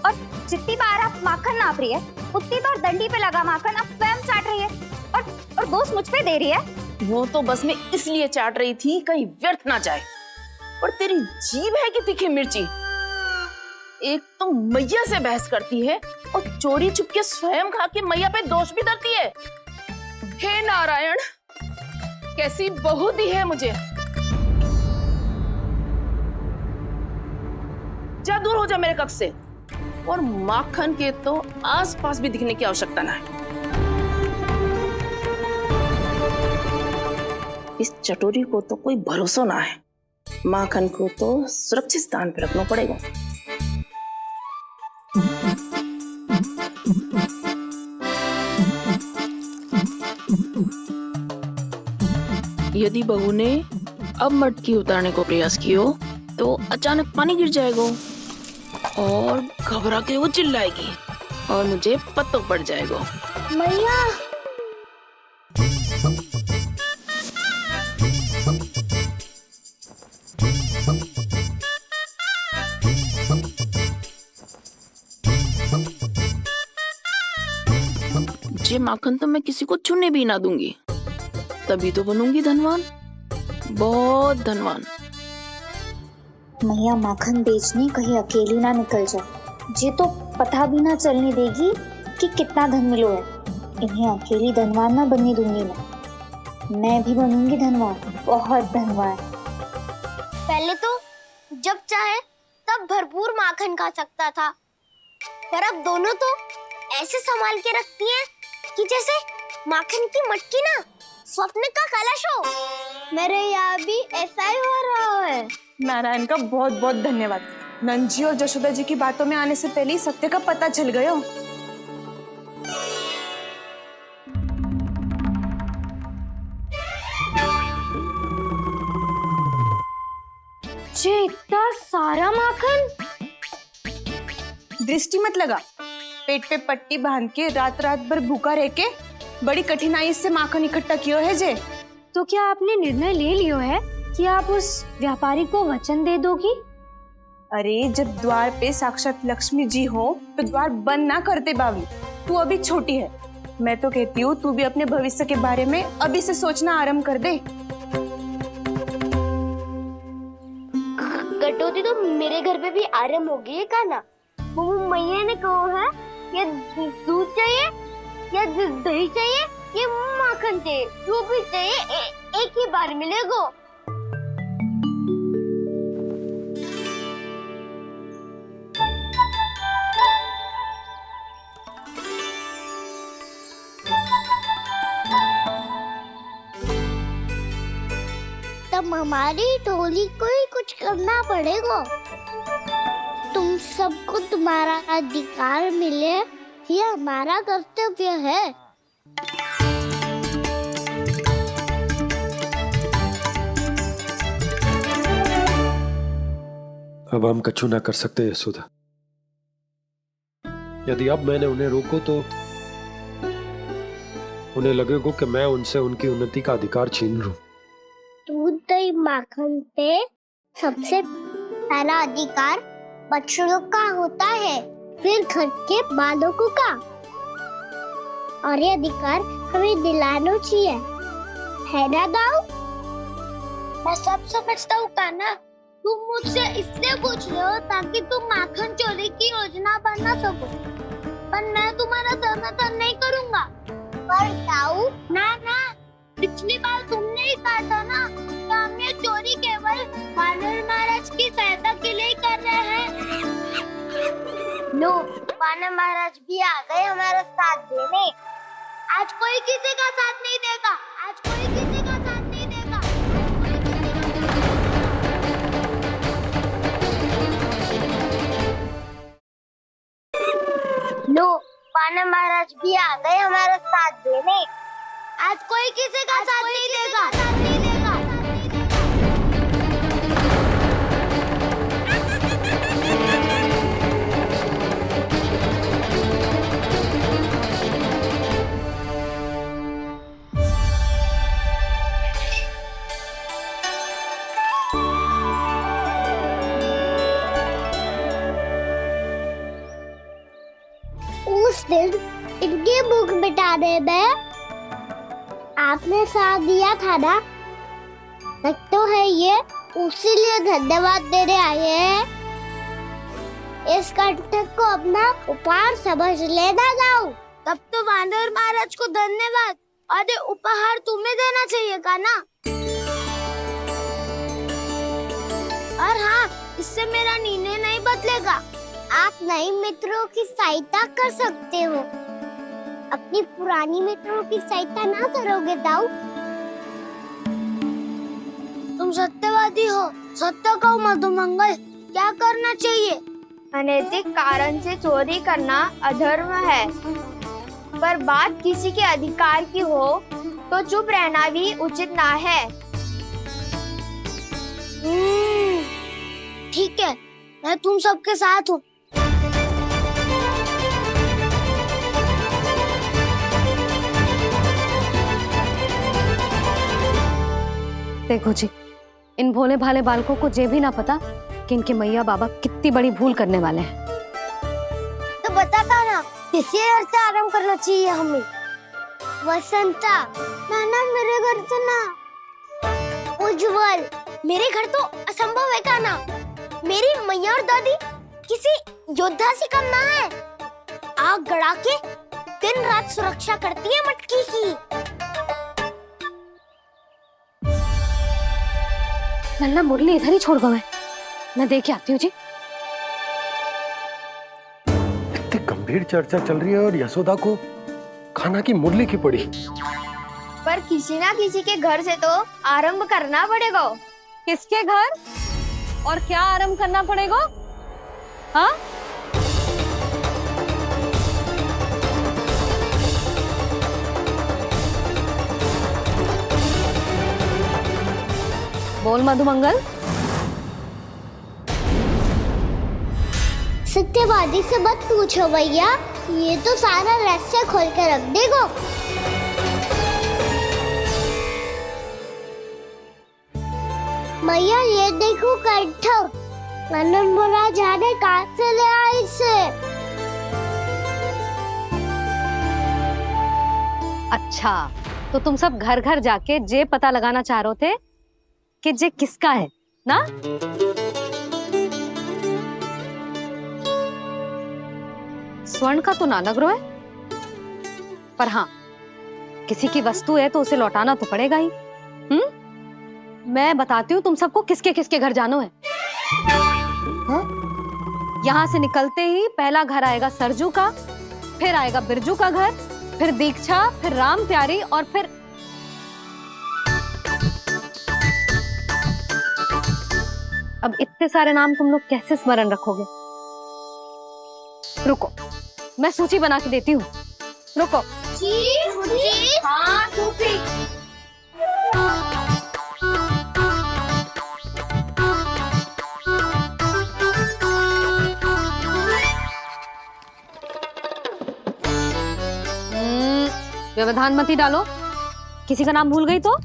और जितनी बार आप माखन नाप रही है उतनी बार डंडी पे लगा माखन आप स्वयं चाट रही है, और दोष मुझ पे दे रही है। वो तो बस मैं इसलिए चाट रही थी कहीं व्यर्थ ना जाए। और तेरी जीभ है कि तीखी मिर्ची। एक तो मैया से बहस करती है और चोरी चुपके स्वयं खा के मैया पे दोष भी धरती है। हे नारायण, कैसी बहू दी है मुझे। जा दूर हो जा मेरे कक्ष से, और माखन के तो आसपास भी दिखने की आवश्यकता ना है। इस चटोरी को तो कोई भरोसा ना है। माखन को तो सुरक्षित स्थान पर रखना पड़ेगा। यदि बहू ने अब मटकी उतारने को प्रयास किया तो अचानक पानी गिर जाएगा और घबरा के वो चिल्लाएगी और मुझे पता पड़ जाएगा। मैया, ये माखन तो मैं किसी को छूने भी ना दूंगी, तभी तो बनूंगी धनवान, बहुत धनवान। मैया माखन बेचने कहीं अकेली ना निकल जाए। ये तो पता भी ना चलने देगी कि कितना धन मिलो है। इन्हें अकेली धनवान ना बनने दूंगी मैं भी बनूंगी धनवान, बहुत धनवान। पहले तो जब चाहे तब भरपूर माखन खा सकता था, पर अब दोनों तो ऐसे संभाल के रखती हैं कि जैसे माखन की मटकी ना स्वप्न का कलश हो। मेरे यहाँ भी ऐसा ही हो रहा है। नारायण का बहुत बहुत धन्यवाद। नंद जी और जशोदा जी की बातों में आने से पहले ही सत्य का पता चल गया। ये इतना सारा माखन? दृष्टि मत लगा, पेट पे पट्टी बांध के रात रात भर भूखा रह के बड़ी कठिनाई से माखन इकट्ठा किया है जे। तो क्या आपने निर्णय ले लियो है कि आप उस व्यापारी को वचन दे दोगी? अरे जब द्वार पे साक्षात लक्ष्मी जी हो तो द्वार बंद ना करते बाबी। तू अभी छोटी है, मैं तो कहती हूँ तू भी अपने भविष्य के बारे में अभी से सोचना आरंभ कर दे। कटौती तो मेरे घर पे भी आरंभ हो गई है काना। वो मैया ने कहा है या दूध चाहिए या दही चाहिए या माखन चाहिए, जो भी चाहिए एक ही बार मिलेगा। अब हमारी टोली को ही कुछ करना पड़ेगा। तुम सबको तुम्हारा अधिकार मिले, ये हमारा कर्तव्य है। अब हम कछु ना कर सकते यशोदा। यदि अब मैंने उन्हें रोको तो उन्हें लगेगा कि मैं उनसे उनकी उन्नति का अधिकार छीन लूं। दूध दही माखन पे सबसे पहला अधिकार बछड़ों का होता है, फिर घर के बालकों का, और ये अधिकार हमें दिलाना चाहिए, है ना दाऊ? मैं सब समझता हूँ कान्हा, तुम मुझसे इसलिए पूछ रहे हो ताकि तुम माखन चोरी की योजना बना सको, पर मैं तुम्हारा समर्थन नहीं करूँगा। पर दाऊ, ना ना, पिछली बार तुमने ही कहा था ना कि हम ये चोरी केवल वानर महाराज की सहायता के लिए कर रहे हैं। लो, वानर महाराज भी आ गए हमारा साथ देने। आज कोई किसी का साथ नहीं देगा, आज कोई किसी का साथ नहीं देगा। लो, वानर महाराज भी आ गए हमारा साथ देने। आज कोई किसी का साथ नहीं देगा। उस दिन इनकी भूख मिटाने में आपने साथ दिया था ना, तो है ये उसी लिए धन्यवाद देने आए हैं। इस कंटक को अपना उपहार समझ लेना जाओ। तब तो वानर महाराज को धन्यवाद और ये उपहार तुम्हें देना चाहिए का ना। और हाँ, इससे मेरा निर्णय नहीं बदलेगा। आप नए मित्रों की सहायता कर सकते हो, अपनी पुरानी मित्रों की सहायता ना करोगे दाऊ। तुम सत्यवादी हो, सत्य कहो मधुमंगल, क्या करना चाहिए? अनैतिक कारण से चोरी करना अधर्म है, पर बात किसी के अधिकार की हो तो चुप रहना भी उचित ना है। ठीक है, मैं तुम सबके साथ हूँ। देखो जी, इन भोले भाले बालकों को ये भी ना पता कि इनके मैया बाबा कितनी बड़ी भूल करने वाले हैं। तो बताता ना, किसी घर से आराम करना चाहिए हमें। वसंता, ना मेरे घर से ना। उज्जवल, मेरे घर तो असंभव है का ना। मेरी मैया और दादी किसी योद्धा से कम ना है। आग गड़ा के दिन रात सुरक्षा करती है मटकी की। नन्ना मुरली इधर ही छोड़ गए, मैं देख के आती हूँ जी। इतनी गंभीर चर्चा चल रही है और यशोदा को खाना की मुरली की पड़ी। पर किसी ना किसी के घर से तो आरंभ करना पड़ेगा। किसके घर और क्या आरंभ करना पड़ेगा? हाँ, बोल मधुमंगल। सत्यवादी से मत पूछो भैया, ये तो सारा रहस्य खोल के रख देगा। भैया ये देखो कंठक, वानर महाराज जाने कहाँ से ले आए इसे। अच्छा, तो तुम सब घर घर जाके जे पता लगाना चाह रहे थे कि जे किसका है ना? स्वर्ण का तो ना लग रहा है, पर हाँ, किसी की वस्तु है तो उसे लौटाना तो पड़ेगा ही। मैं बताती हूँ तुम सबको किसके किसके घर जाना है। यहाँ से निकलते ही पहला घर आएगा सरजू का, फिर आएगा बिरजू का घर, फिर दीक्षा, फिर राम प्यारी और फिर अब इतने सारे नाम तुम लोग कैसे स्मरण रखोगे? रुको, मैं सूची बना के देती हूँ। रुको। हाँ, व्यवधान मत ही डालो। किसी का नाम भूल गई तो?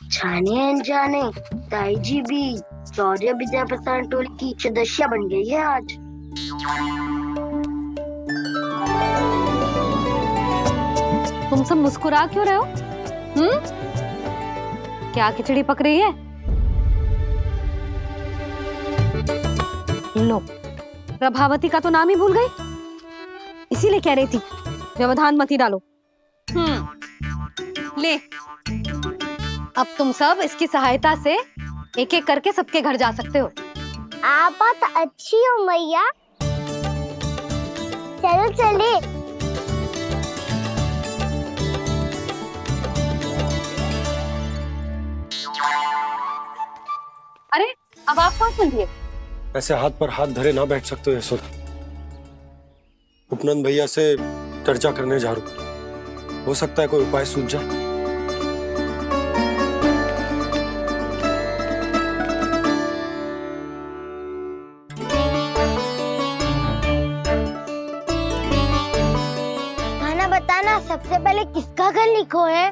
जाने अनजाने ताई जी भी शौर्य विद्या प्रसारण टोली की सदस्य बन गई है आज। तुम सब मुस्कुरा क्यों रहे हो? क्या खिचड़ी पक रही है? लो, प्रभावती का तो नाम ही भूल गई, इसीलिए कह रही थी व्यवधान मत ही डालो। ले, अब तुम सब इसकी सहायता से एक एक करके सबके घर जा सकते हो। आप बात अच्छी हो मैया, चलो चले। अरे अब आप कहाँ चल दिए? ऐसे हाथ पर हाथ धरे ना बैठ सकते हो यशोदा। उपनंद भैया से चर्चा करने जा रहा हूं, हो सकता है कोई उपाय सूझ जाए। खाना बताना, सबसे पहले किसका घर लिखो है?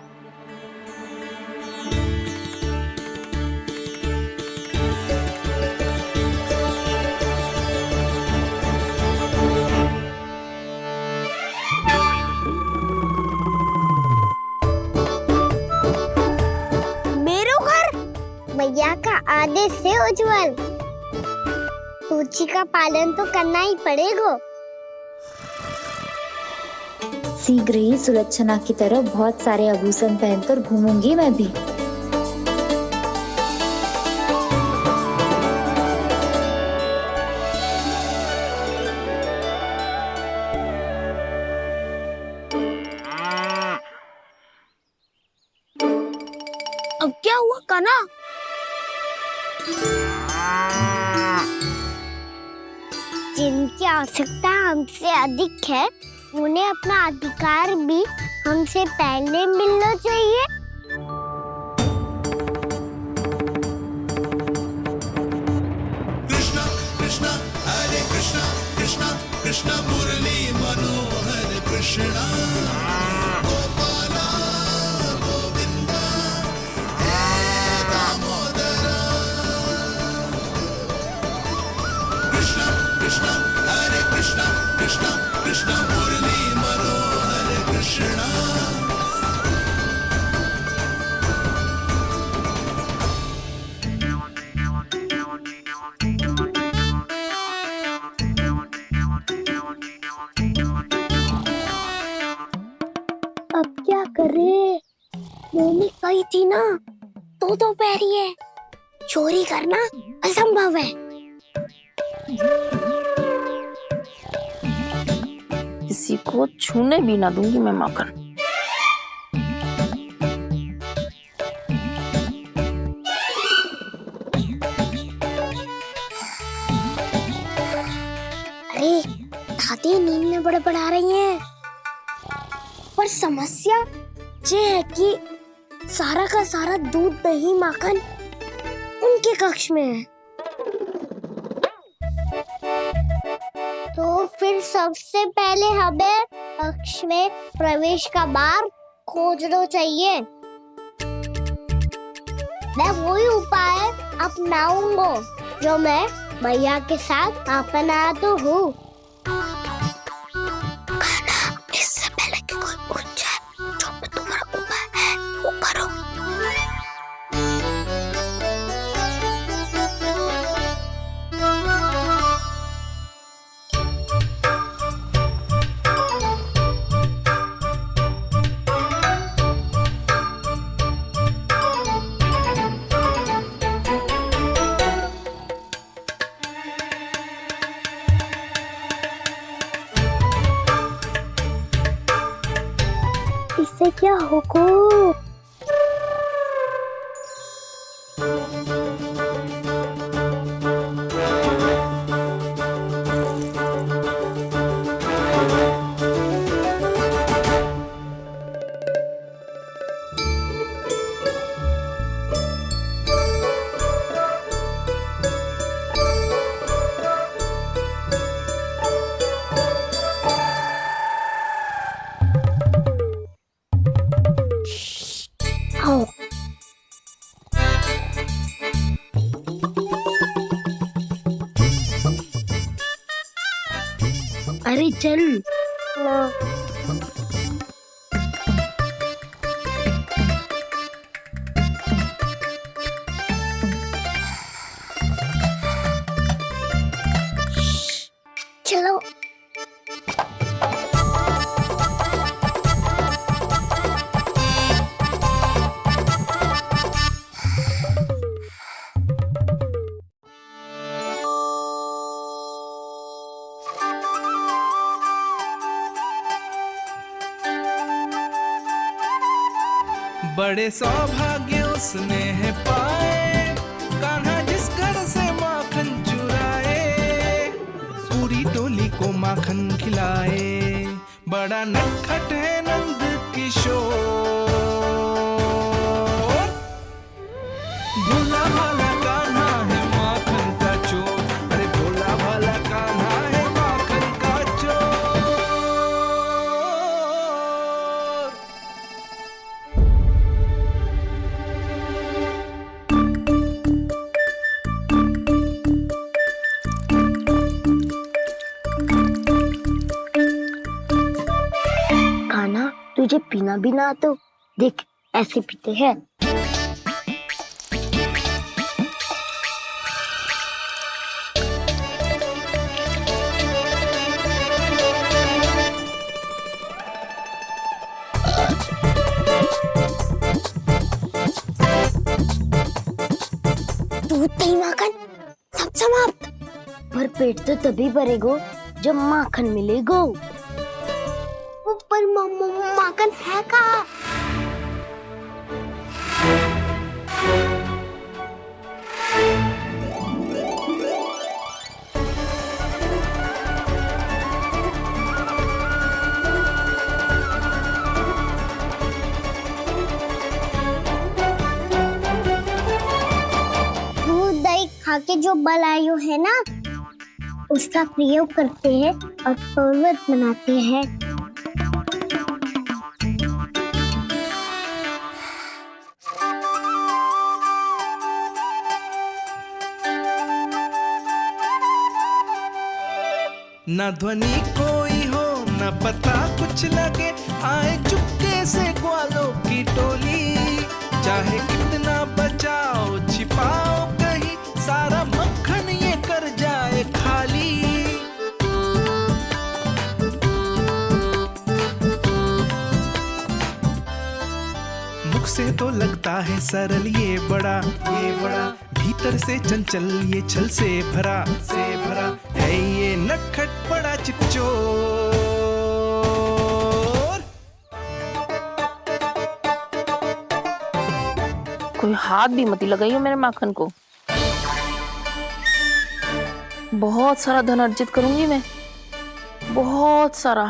मैया का आदेश से उज्जवल, सूची का पालन तो करना ही पड़ेगा। शीघ्र ही सुलक्षणा की तरह बहुत सारे आभूषण पहनकर घूमूंगी मैं भी। अब क्या हुआ कान्हा? जिनकी आवश्यकता हमसे अधिक है, उन्हें अपना अधिकार भी हमसे पहले मिलना चाहिए। कृष्णा कृष्णा हरे कृष्णा कृष्णा कृष्णा मुरली मनोहर कृष्णा गोपाला गोविंदा हे दामोदरा। कृष्णा कृष्णा हरे कृष्णा कृष्णा कृष्णा मुरली मनोहर कृष्णा। अब क्या करे? मम्मी कही थी ना, दो पैरी है, चोरी करना असंभव है। किसी को छूने भी ना दूंगी मैं माखन। अरे दादी नींद में बड़बड़ा रही हैं, पर समस्या ये है कि सारा का सारा दूध दही माखन उनके कक्ष में है। तो फिर सबसे पहले हमें कक्ष में प्रवेश का मार्ग खोजना चाहिए। मैं वही उपाय अपनाऊंगा जो मैं मैया के साथ अपना तो हूँ। इससे पहले कि कोई पूछ जाए, जो भी तुम्हारा उपाय है वो करो। इससे क्या होगा? आओ। अरे चल ना। चलो। बड़े सौभाग्य उसने है पाए, कान्हा जिस घर से माखन चुराए, पूरी टोली को माखन खिलाए। बड़ा नटखट है नंद किशोर, भोला भाला कान्हा है माखन का चोर। अरे भोला भाला कान्हा है माखन का चोर। कान्हा, तुझे पीना भी ना तो देख ऐसे पीते हैं। दूध दही माखन सब समाप्त। पर पेट तो तभी भरेगो जब माखन मिलेगो। पर माखन है कहाँ? दूध दही खा के जो बलायु है ना, उसका प्रयोग करते हैं और पर्वत बनाते हैं। न ध्वनि कोई हो न पता कुछ लगे, आए चुपके से ग्वालों की टोली। चाहे कितना बचाओ छिपाओ कहीं, सारा मक्खन ये कर जाए खाली। मुख से तो लगता है सरल ये बड़ा भीतर से चंचल ये छल से भरा है ये नटखट बड़ा चिच्चोर। कोई हाथ भी मत लगाइयो मेरे माखन को। बहुत सारा धन अर्जित करूंगी मैं, बहुत सारा।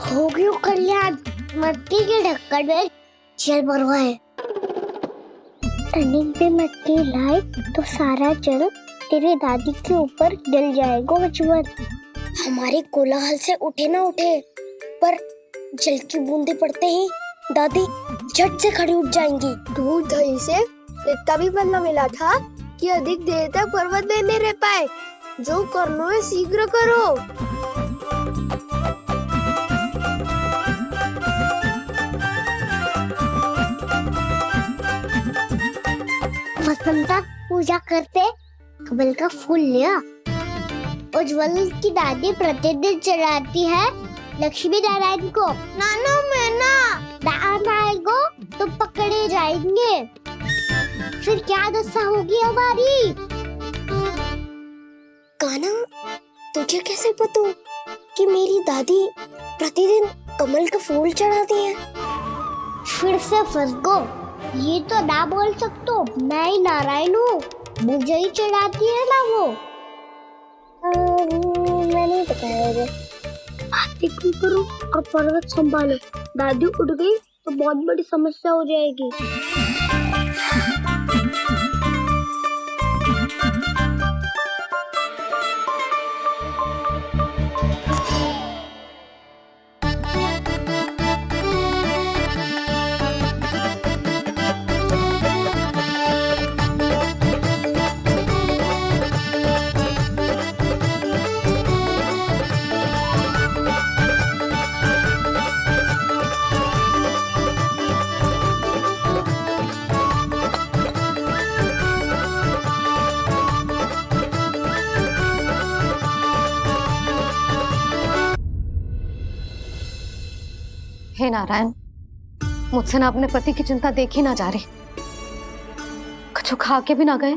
हो गयो कल्याण, मटकी के ढक्कन में जल भरवा है। टर्निंग पे मटकी लाए तो सारा जल तेरी दादी के ऊपर गिर जाएगा बचपन। हमारे कोलाहल से उठे ना उठे, पर जल की बूंदे पड़ते ही दादी झट से खड़ी उठ जाएंगी। दूध दही से इतना भी बनना मिला था कि अधिक देर तक पर्वत में नहीं रह पाए। जो करना है शीघ्र करो। वसंता पूजा करते कमल का फूल लिया। उज्जवल की दादी प्रतिदिन चढ़ाती है लक्ष्मी नारायण को। नानो मैं ना दान आएगो तो पकड़े जाएंगे। फिर क्या दशा होगी हमारी? कान्हा, तुझे कैसे पता कि मेरी दादी प्रतिदिन कमल का फूल चढ़ाती है? फिर से फंस गो। ये तो ना बोल सकतो, मैं ही नारायण हूँ, मुझे ही चढ़ाती है ना वो। मैं नहीं बताया। बातें क्यों करो और पर्वत संभालो। दादी उठ गई तो बहुत बड़ी समस्या हो जाएगी। हे नारायण, मुझसे ना अपने पति की चिंता देखी ना जा रही, कुछ खा के भी ना गए।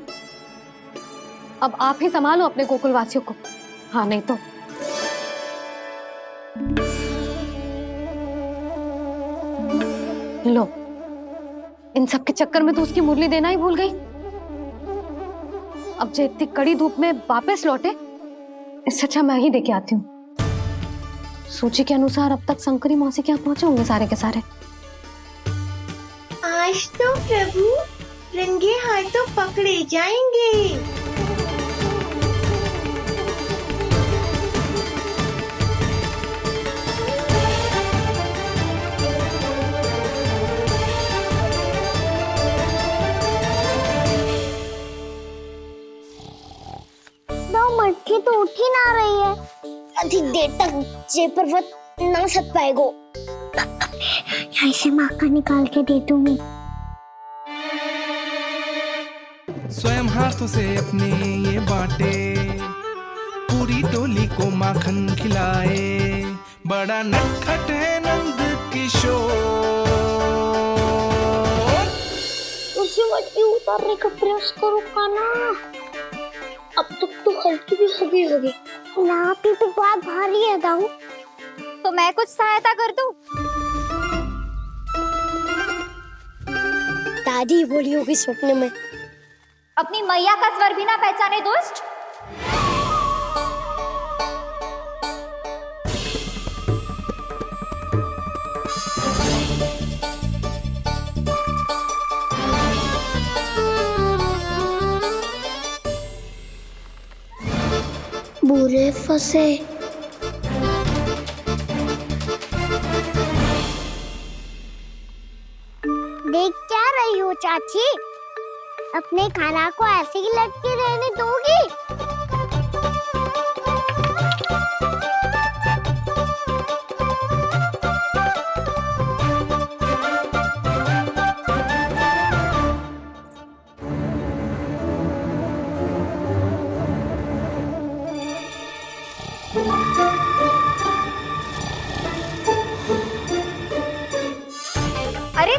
अब आप ही संभालो अपने गोकुल वासियों को, हाँ नहीं तो। लो, इन सब के चक्कर में तो उसकी मुरली देना ही भूल गई। अब जो इतनी कड़ी धूप में वापस लौटे, इससे अच्छा मैं ही देके आती हूँ। सूची के अनुसार अब तक शंकरी मौसी के यहाँ पहुंचे होंगे सारे के सारे। आज तो प्रभु रंगे हाथों पकड़े जाएंगे। मटकी तो उठ ही ना रही है। अधिक देर तक जे पर्वत ना सक पाएगो। यहाँ से माखन निकाल के दे दूंगी। स्वयं हाथों से अपने ये बांटे, पूरी टोली को माखन खिलाए। बड़ा नटखट है नंद किशोर। उसे मटकी उतारने का प्रयास करो काना। अब तक तो हल्की भी होगी। नापी तो बहुत भारी है दाऊ। तो मैं कुछ सहायता कर दूं? दादी बोली होगी सपने में। अपनी मैया का स्वर भी ना पहचाने दुष्ट। बुरे फंसे। देख क्या रही हो चाची? अपने खाना को ऐसे ही लटके रहने दोगी? अरे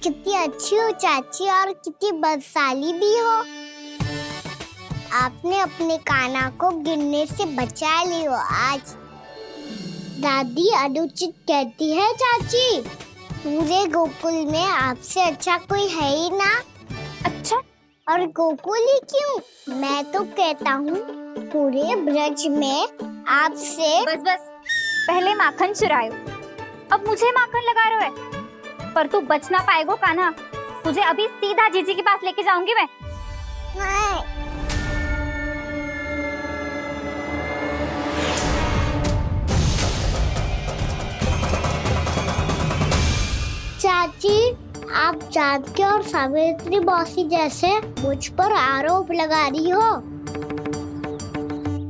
कितनी अच्छी हो चाची और कितनी बदसाली भी हो। आपने अपने काना को गिरने से बचा ली हो आज। दादी अनुचित कहती है चाची, पूरे गोकुल में आपसे अच्छा कोई है ही ना। अच्छा, और गोकुल ही क्यों? मैं तो कहता हूँ पूरे ब्रज में आपसे। बस बस, पहले माखन चुरायो, अब मुझे माखन लगा रहे हो। पर तू बच ना पाएगो कान्हा, तुझे अभी सीधा जीजी के पास लेके जाऊंगी मैं। चाची, आप जानकी और सावित्री मौसी जैसे मुझ पर आरोप लगा रही हो।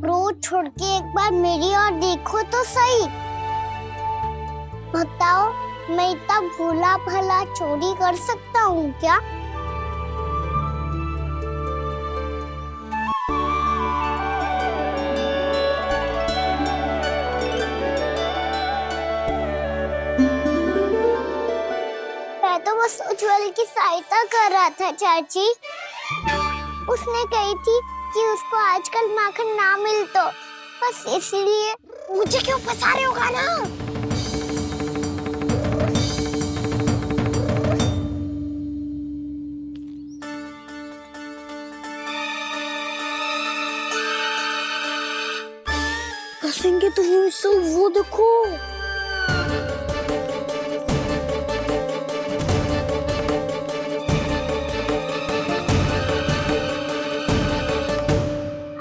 रोज छोड़ के एक बार मेरी ओर देखो तो सही। बताओ, मैं इतना भोला भला चोरी कर सकता हूँ क्या? मैं तो बस उज्जवल की सहायता कर रहा था चाची। उसने कही थी कि उसको आजकल माखन ना मिल तो बस इसलिए। मुझे क्यों फंसा रहे हो ना? फंसेंगे तो वो देखो।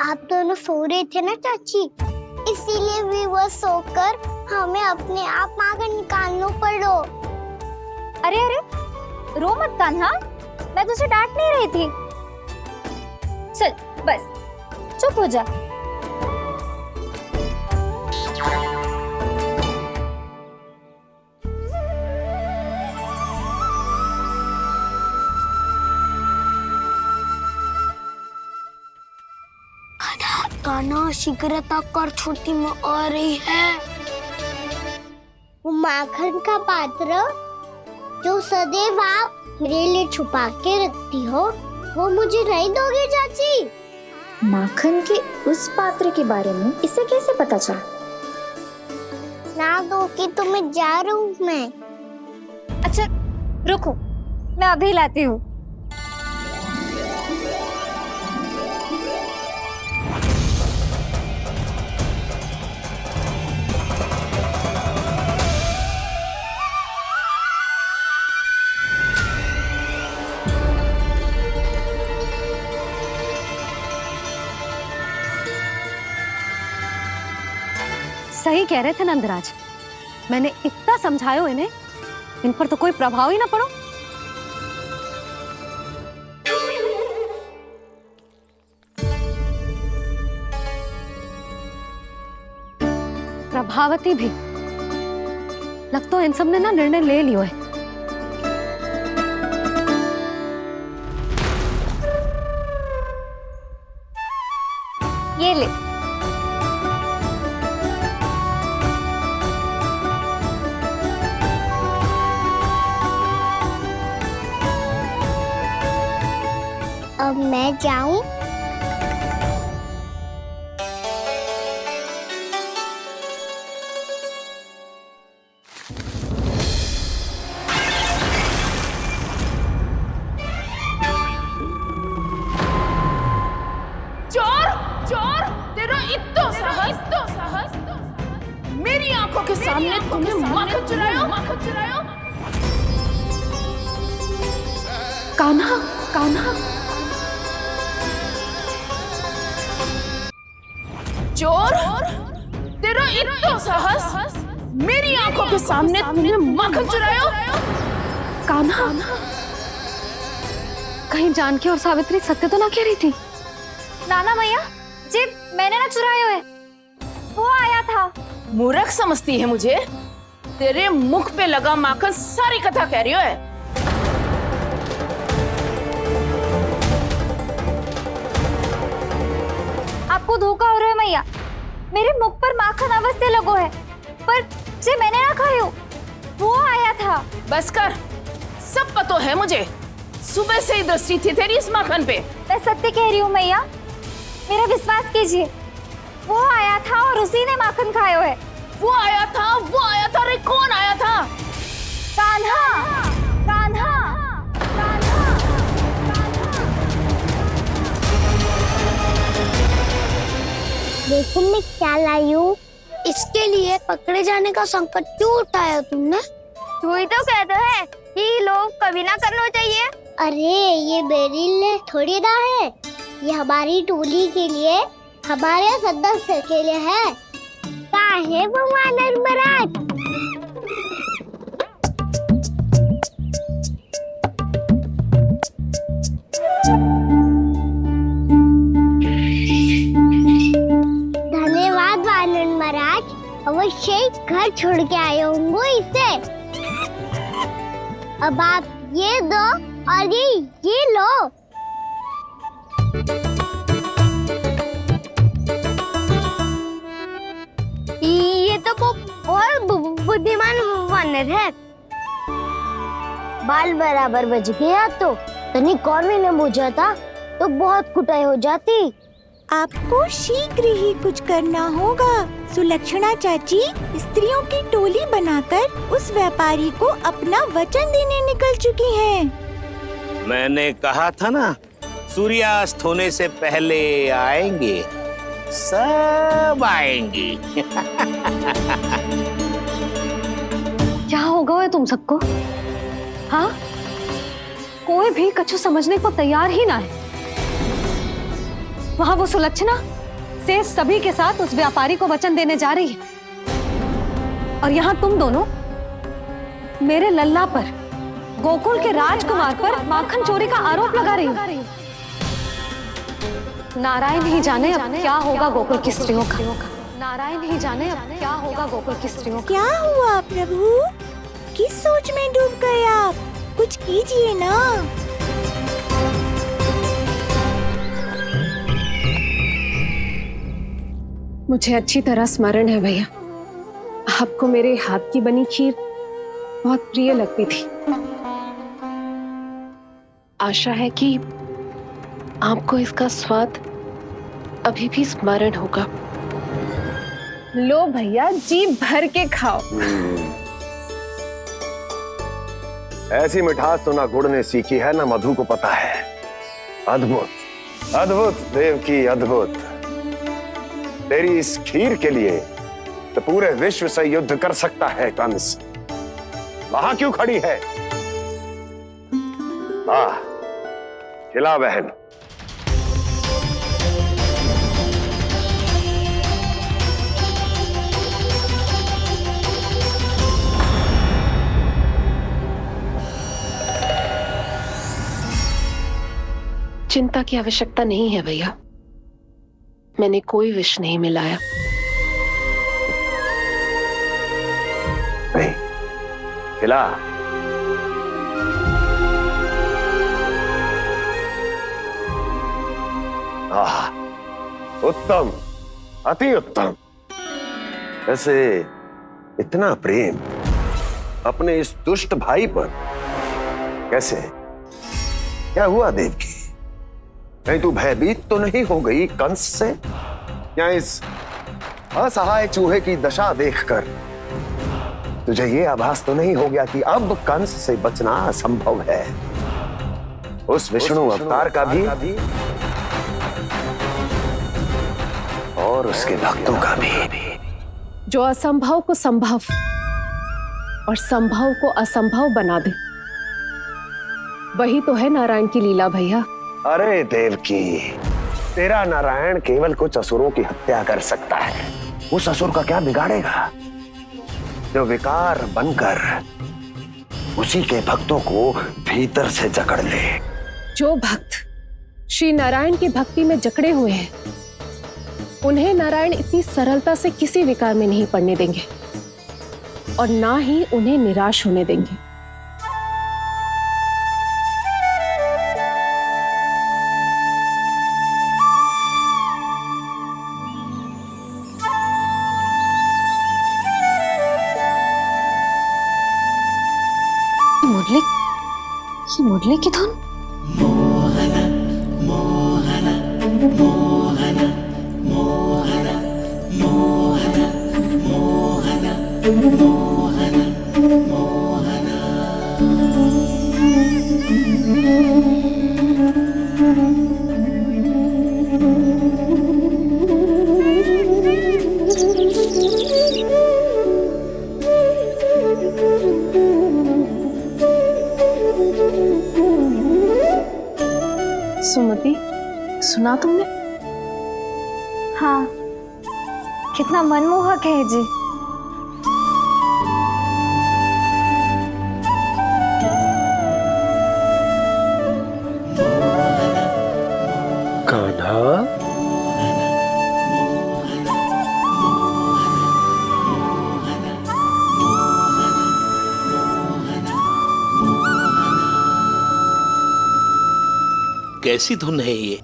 आप दोनों सो रहे थे ना चाची, इसीलिए विवश सोकर हमें अपने आप माखन निकालना पड़ो। अरे अरे, रो मत कान्हा, मैं तुझे डांट नहीं रही थी। चल बस, चुप हो जा। कान्हा शीघ्रता कर, छोटी माँ आ रही है। वो माखन का पात्र जो सदैव आप मेरे लिए छुपा के रखती हो, वो मुझे नहीं दोगे चाची? माखन के उस पात्र के बारे में इसे कैसे पता चला? ना दोगी तो मैं जा रहा हूँ मैं। अच्छा रुको, मैं अभी लाती हूँ। सही कह रहे थे नंदराज, मैंने इतना समझायो इन्हें, इन पर तो कोई प्रभाव ही ना पड़ो। प्रभावती भी लगता है इन सब ने ना निर्णय ले लियो है। ये ले। अब मैं जाऊं? चोर चोर, तेरा इतना साहस, मेरी आंखों के सामने तुमने माखन चुरायो। कान्हा, कान्हा, चोर, तेरा इतना साहस, मेरी आंखों के सामने तुमने माखन चुरायो। कान्हा, कहीं जानकी और सावित्री सत्य तो ना कह रही थी? नाना मैया जी, मैंने ना चुरायो है, वो आया था। मूर्ख समझती है मुझे? तेरे मुख पे लगा माखन सारी कथा कह रही है। आपको धोखा हो रहा है मैया, मेरे मुख पर माखन अवश्य लगो है, पर जे मैंने ना खायो, वो आया था। बस कर, सब पतो है मुझे, सुबह से ही दृष्टि थी तेरी इस माखन पे। मैं सत्य कह रही हूँ मैया, मेरा विश्वास कीजिए, वो आया था और उसी ने माखन खायो है। वो आया था, अरे कौन आया था? कान्हा, कान्हा, कान्हा। देखो मैं क्या लाई हूँ। इसके लिए पकड़े जाने का संकट क्यों उठाया तुमने? तू ही तो कहता है कि लोग कभी ना करना चाहिए। अरे ये मेरे लिए थोड़ी ना है, ये हमारी टोली के लिए, हमारे सदस्य के लिए है। कहाँ है वो वानर महाराज? धन्यवाद वानर महाराज, अवश्य ही घर छोड़ के आए होंगे इसे। अब आप ये दो और ये लो। ये तो बहुत बुद्धिमान वानर है। बाल बराबर बज गया तो तनिक और मैंने बुझा था तो बहुत कुटाई हो जाती। आपको शीघ्र ही कुछ करना होगा। सुलक्षणा चाची स्त्रियों की टोली बनाकर उस व्यापारी को अपना वचन देने निकल चुकी हैं। मैंने कहा था ना, सूर्यास्त होने से पहले आएंगे, सब आएंगे। क्या होगा तुम सबको? हाँ, कोई भी कछु समझने को तैयार ही ना है। वहां वो सुलक्षणा से सभी के साथ उस व्यापारी को वचन देने जा रही है, और यहाँ तुम दोनों मेरे लल्ला पर, गोकुल के राजकुमार पर माखन चोरी का आरोप लगा रही हो। नारायण ही जाने अब क्या होगा गोकुल की स्त्रियों का। नारायण ही जाने अब क्या होगा गोकुल की स्त्रियों का। क्या हुआ प्रभु? किस सोच में डूब गए आप? कुछ कीजिए ना। मुझे अच्छी तरह स्मरण है भैया, आपको मेरे हाथ की बनी खीर बहुत प्रिय लगती थी। आशा है कि आपको इसका स्वाद अभी भी स्मरण होगा। लो भैया, जी भर के खाओ। ऐसी मिठास तो ना गुड़ ने सीखी है ना मधु को पता है। अद्भुत अद्भुत देवकी, अद्भुत। तेरी इस खीर के लिए तो पूरे विश्व से युद्ध कर सकता है कंस। वहां क्यों खड़ी है? खिला बहन। चिंता की आवश्यकता नहीं है भैया, मैंने कोई विष नहीं मिलाया। नहीं, खिला। उत्तम, अति उत्तम। वैसे इतना प्रेम अपने इस दुष्ट भाई पर कैसे? क्या हुआ देवकी? कहीं तू भयभीत तो नहीं हो गई कंस से? या इस असहाय चूहे की दशा देखकर तुझे ये आभास तो नहीं हो गया कि अब कंस से बचना असंभव है? उस विष्णु अवतार का भी और उसके भक्तों का भी। जो असंभव को संभव और संभव को असंभव बना दे, वही तो है नारायण की लीला भैया। अरे देवकी, तेरा नारायण केवल कुछ असुरों की हत्या कर सकता है। उस असुर का क्या बिगाड़ेगा जो विकार बनकर उसी के भक्तों को भीतर से जकड़ ले। जो भक्त श्री नारायण की भक्ति में जकड़े हुए हैं, उन्हें नारायण इतनी सरलता से किसी विकार में नहीं पड़ने देंगे और ना ही उन्हें निराश होने देंगे। मुरली की धुन। मोहना मोहना मोहना मोहना मोहना मोहना मोहना मोहना। सुमति, सुना तुमने? हाँ, कितना मनमोहक है जी। कान्हा, कैसी धुन है ये?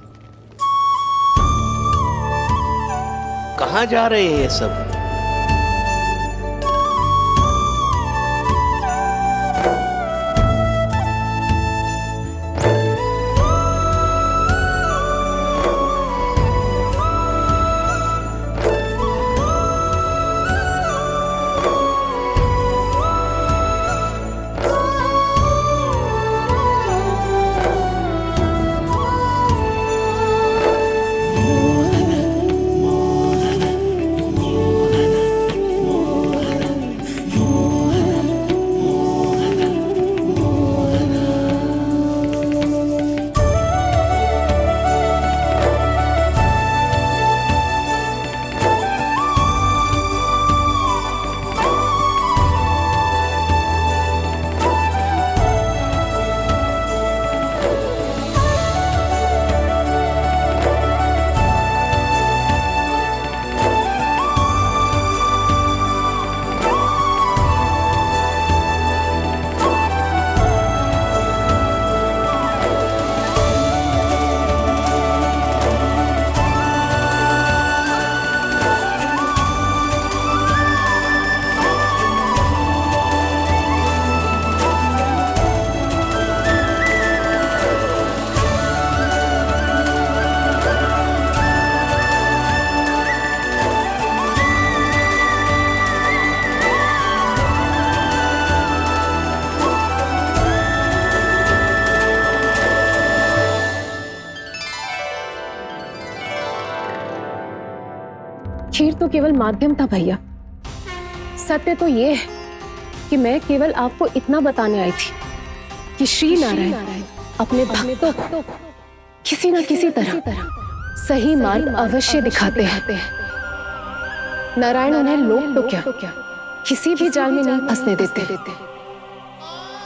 कहाँ जा रहे हैं ये सब? मोहना मोहना खीर तो केवल माध्यम था भैया। सत्य तो ये है कि मैं केवल आपको इतना बताने आई थी कि श्री नारायण अपने भक्तों को किसी न किसी तरह सही मार्ग अवश्य दिखाते हैं। नारायण उन्हें लोभ तो क्या किसी भी जाल में नहीं फंसने देते,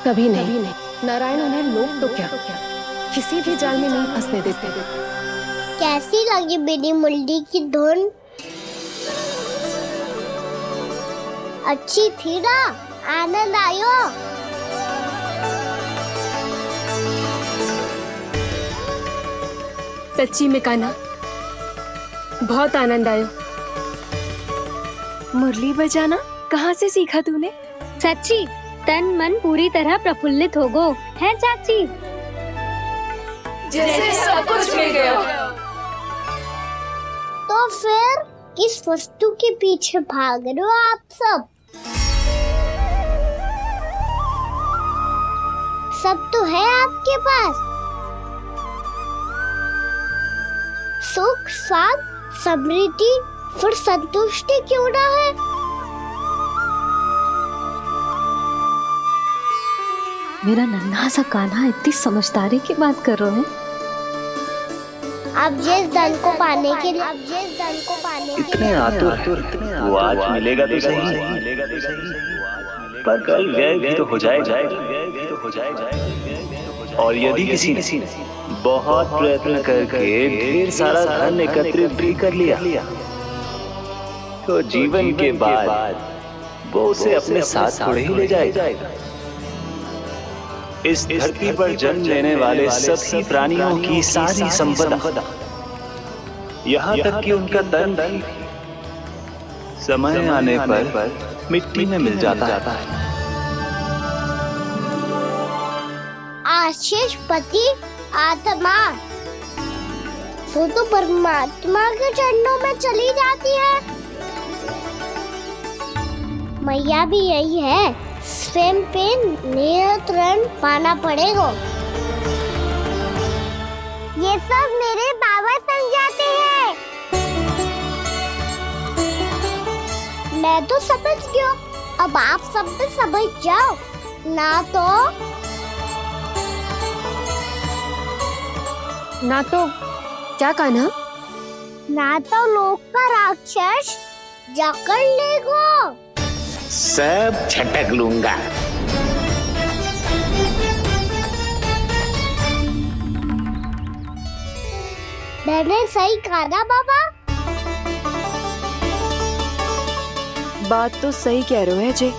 कभी नहीं। नारायण उन्हें लोभ तो क्या किसी भी जाल में नहीं फंसने देते। कैसी लगी मेरी मुंडी की धुन? अच्छी थी ना? आनंद आयो? सच्ची में कान्हा, बहुत आनंद आया। मुरली बजाना कहाँ से सीखा तूने? सच्ची तन मन पूरी तरह प्रफुल्लित हो गो है चाची। जैसे सब कुछ मिल गया। तो फिर किस वस्तु के पीछे भाग रहे हो आप सब? सब तो है आपके पास। सुख, स्वाद, समृद्धि, फिर संतुष्टि क्यों ना है? मेरा नन्हा सा कान्हा इतनी समझदारी की बात कर रहे हैं। अब जिस धन को पाने के लिए इतने आतुर वो आज मिलेगा तो सही, पर कल व्यय भी तो हो जाएगा। और यदि किसी ने बहुत प्रयत्न करके ढेर सारा धन एकत्रित भी कर लिया तो जीवन के बाद वो उसे अपने साथ थोड़े ही ले जाएगा। इस धरती पर जन्म लेने वाले सभी प्राणियों की सारी संपदा, यहाँ तक कि उनका तन भी समय आने पर मिट्टी में मिल जाता है। आशीष पति आत्मा तो परमात्मा के चरणों में चली जाती है। मैया भी यही है, स्वयं पे नियंत्रण पाना पड़ेगा। ये सब मेरे बाबा समझाते हैं। मैं तो समझ गया, अब आप सब भी समझ जाओ ना तो क्या कान्हा? ना तो लोक का राक्षस जकड़ लेगो। सब झटक लूंगा। मैंने सही कहा ना बाबा? बात तो सही कह रहे हो अजय।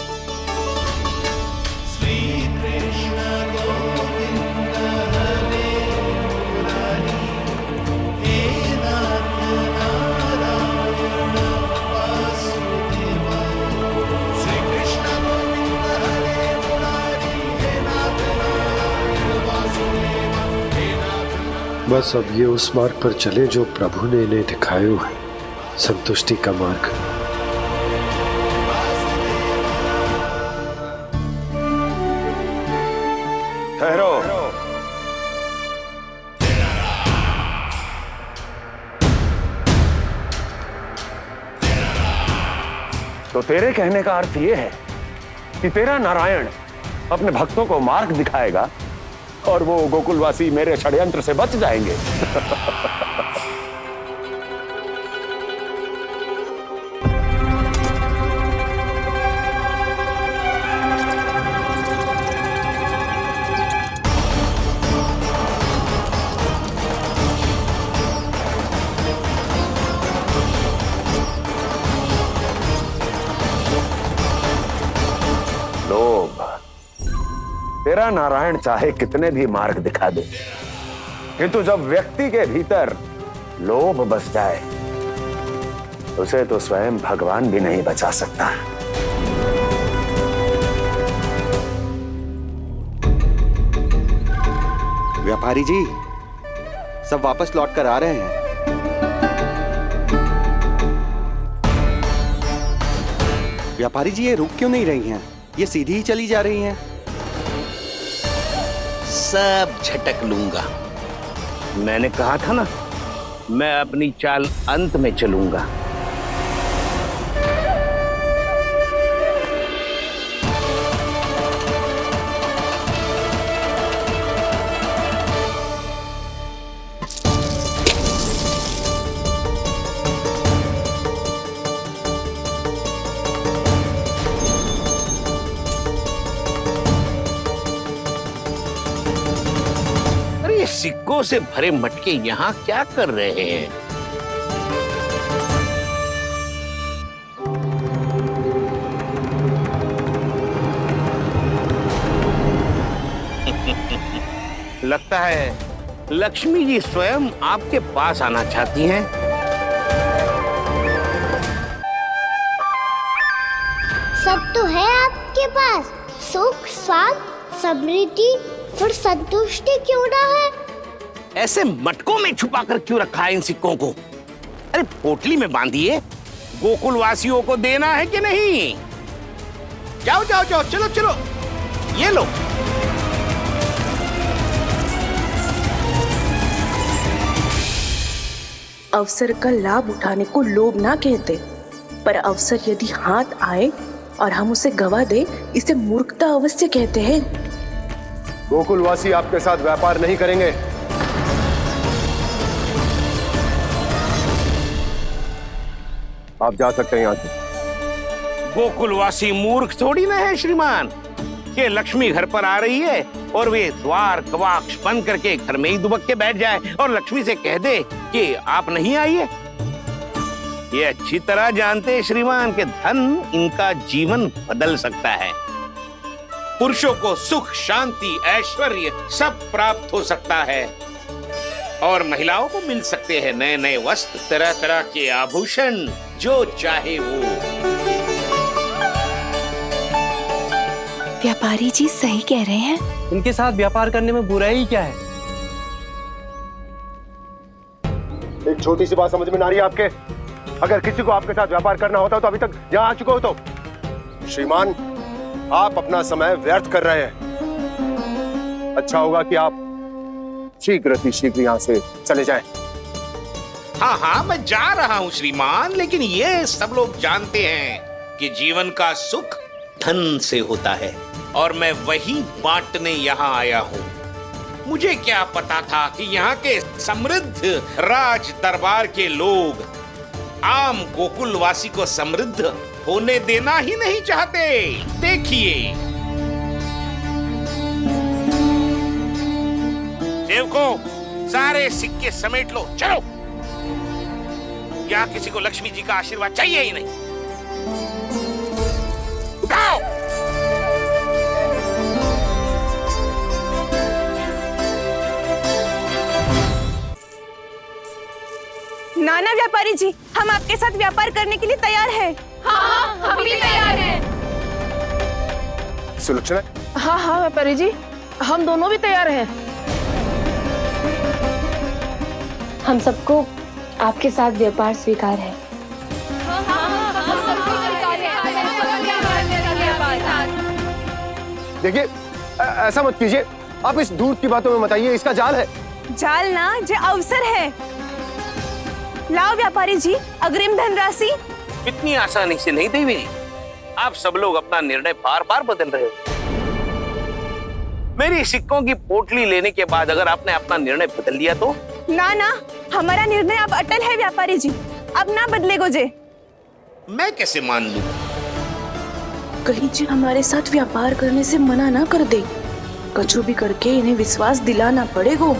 बस अब ये उस मार्ग पर चले जो प्रभु ने इन्हें दिखाया है, संतुष्टि का मार्ग। ठहरो। तो तेरे कहने का अर्थ यह है कि तेरा नारायण अपने भक्तों को मार्ग दिखाएगा और वो गोकुलवासी मेरे षड्यंत्र से बच जाएंगे। लोभ, तेरा नारायण चाहे कितने भी मार्ग दिखा दे, किंतु जब व्यक्ति के भीतर लोभ बस जाए उसे तो स्वयं भगवान भी नहीं बचा सकता। व्यापारी जी सब वापस लौट कर आ रहे हैं। व्यापारी जी ये रुक क्यों नहीं रही हैं? ये सीधी ही चली जा रही हैं। सब झटक लूंगा। मैंने कहा था ना, मैं अपनी चाल अंत में चलूंगा। सिक्कों से भरे मटके यहाँ क्या कर रहे हैं? लगता है लक्ष्मी जी स्वयं आपके पास आना चाहती हैं। सब तो है आपके पास, सुख, स्वाद, समृद्धि, फिर संतुष्टि क्यों ना है? ऐसे मटकों में छुपा कर क्यों रखा है इन सिक्कों को? अरे पोटली में बांधिए, गोकुल वासियों को देना है कि नहीं? जाओ जाओ जाओ, चलो चलो, ये लो। अवसर का लाभ उठाने को लोभ ना कहते, पर अवसर यदि हाथ आए और हम उसे गवा दे, इसे मूर्खता अवश्य कहते हैं। गोकुलवासी आपके साथ व्यापार नहीं करेंगे। आप जा सकते हैं यहाँ से। गोकुलवासी मूर्ख थोड़ी ना है श्रीमान। ये लक्ष्मी घर पर आ रही है और वे द्वार कवाक्ष बंद करके घर में ही दुबक के बैठ जाए और लक्ष्मी से कह दे कि आप नहीं आइए। ये अच्छी तरह जानते हैं श्रीमान कि धन इनका जीवन बदल सकता है। पुरुषों को सुख, शांति, ऐश्वर्य सब प्राप्त हो सकता है और महिलाओं को मिल सकते हैं नए नए वस्त्र, तरह तरह के आभूषण, जो चाहे वो। व्यापारी जी सही कह रहे हैं। इनके साथ व्यापार करने में बुराई क्या है? एक छोटी सी बात समझ में ना रही है आपके? अगर किसी को आपके साथ व्यापार करना होता तो अभी तक यहाँ आ चुके हो। तो श्रीमान, आप अपना समय व्यर्थ कर रहे हैं। अच्छा होगा कि आप शीघ्र ही शीघ्र यहाँ से चले जाएं। हाँ हाँ, मैं जा रहा हूँ श्रीमान, लेकिन ये सब लोग जानते हैं कि जीवन का सुख धन से होता है और मैं वही बांटने यहाँ आया हूँ। मुझे क्या पता था कि यहाँ के समृद्ध राज दरबार के लोग आम गोकुलवासी को समृद्ध होने देना ही नहीं चाहते। देखिए, सेवकों, सारे सिक्के समेट लो, चलो। यहाँ किसी को लक्ष्मी जी का आशीर्वाद चाहिए ही नहीं। उठाओ। नाना व्यापारी जी, हम आपके साथ व्यापार करने के लिए तैयार हैं। हाँ, हम भी तैयार हैं। सुलक्षणा? हाँ हाँ व्यापारी जी, हम दोनों भी तैयार हैं। हम सबको आपके साथ व्यापार स्वीकार है। देखिए, ऐसा मत कीजिए। आप इस दूध की बातों में मत आइए, इसका जाल है। जाल ना, जे अवसर है। लाओ व्यापारी जी, अग्रिम धनराशि। इतनी आसानी से नहीं देवी जी। आप सब लोग अपना निर्णय बार बार बदल रहे हो। मेरी सिक्कों की पोटली लेने के बाद अगर आपने अपना निर्णय बदल दिया तो? ना ना, हमारा निर्णय अब अटल है व्यापारी जी, अब ना बदलेगो जे। मैं कैसे मान लूं? कहीं जी हमारे साथ व्यापार करने से मना ना कर दे। कछु भी करके इन्हें विश्वास दिलाना पड़ेगा।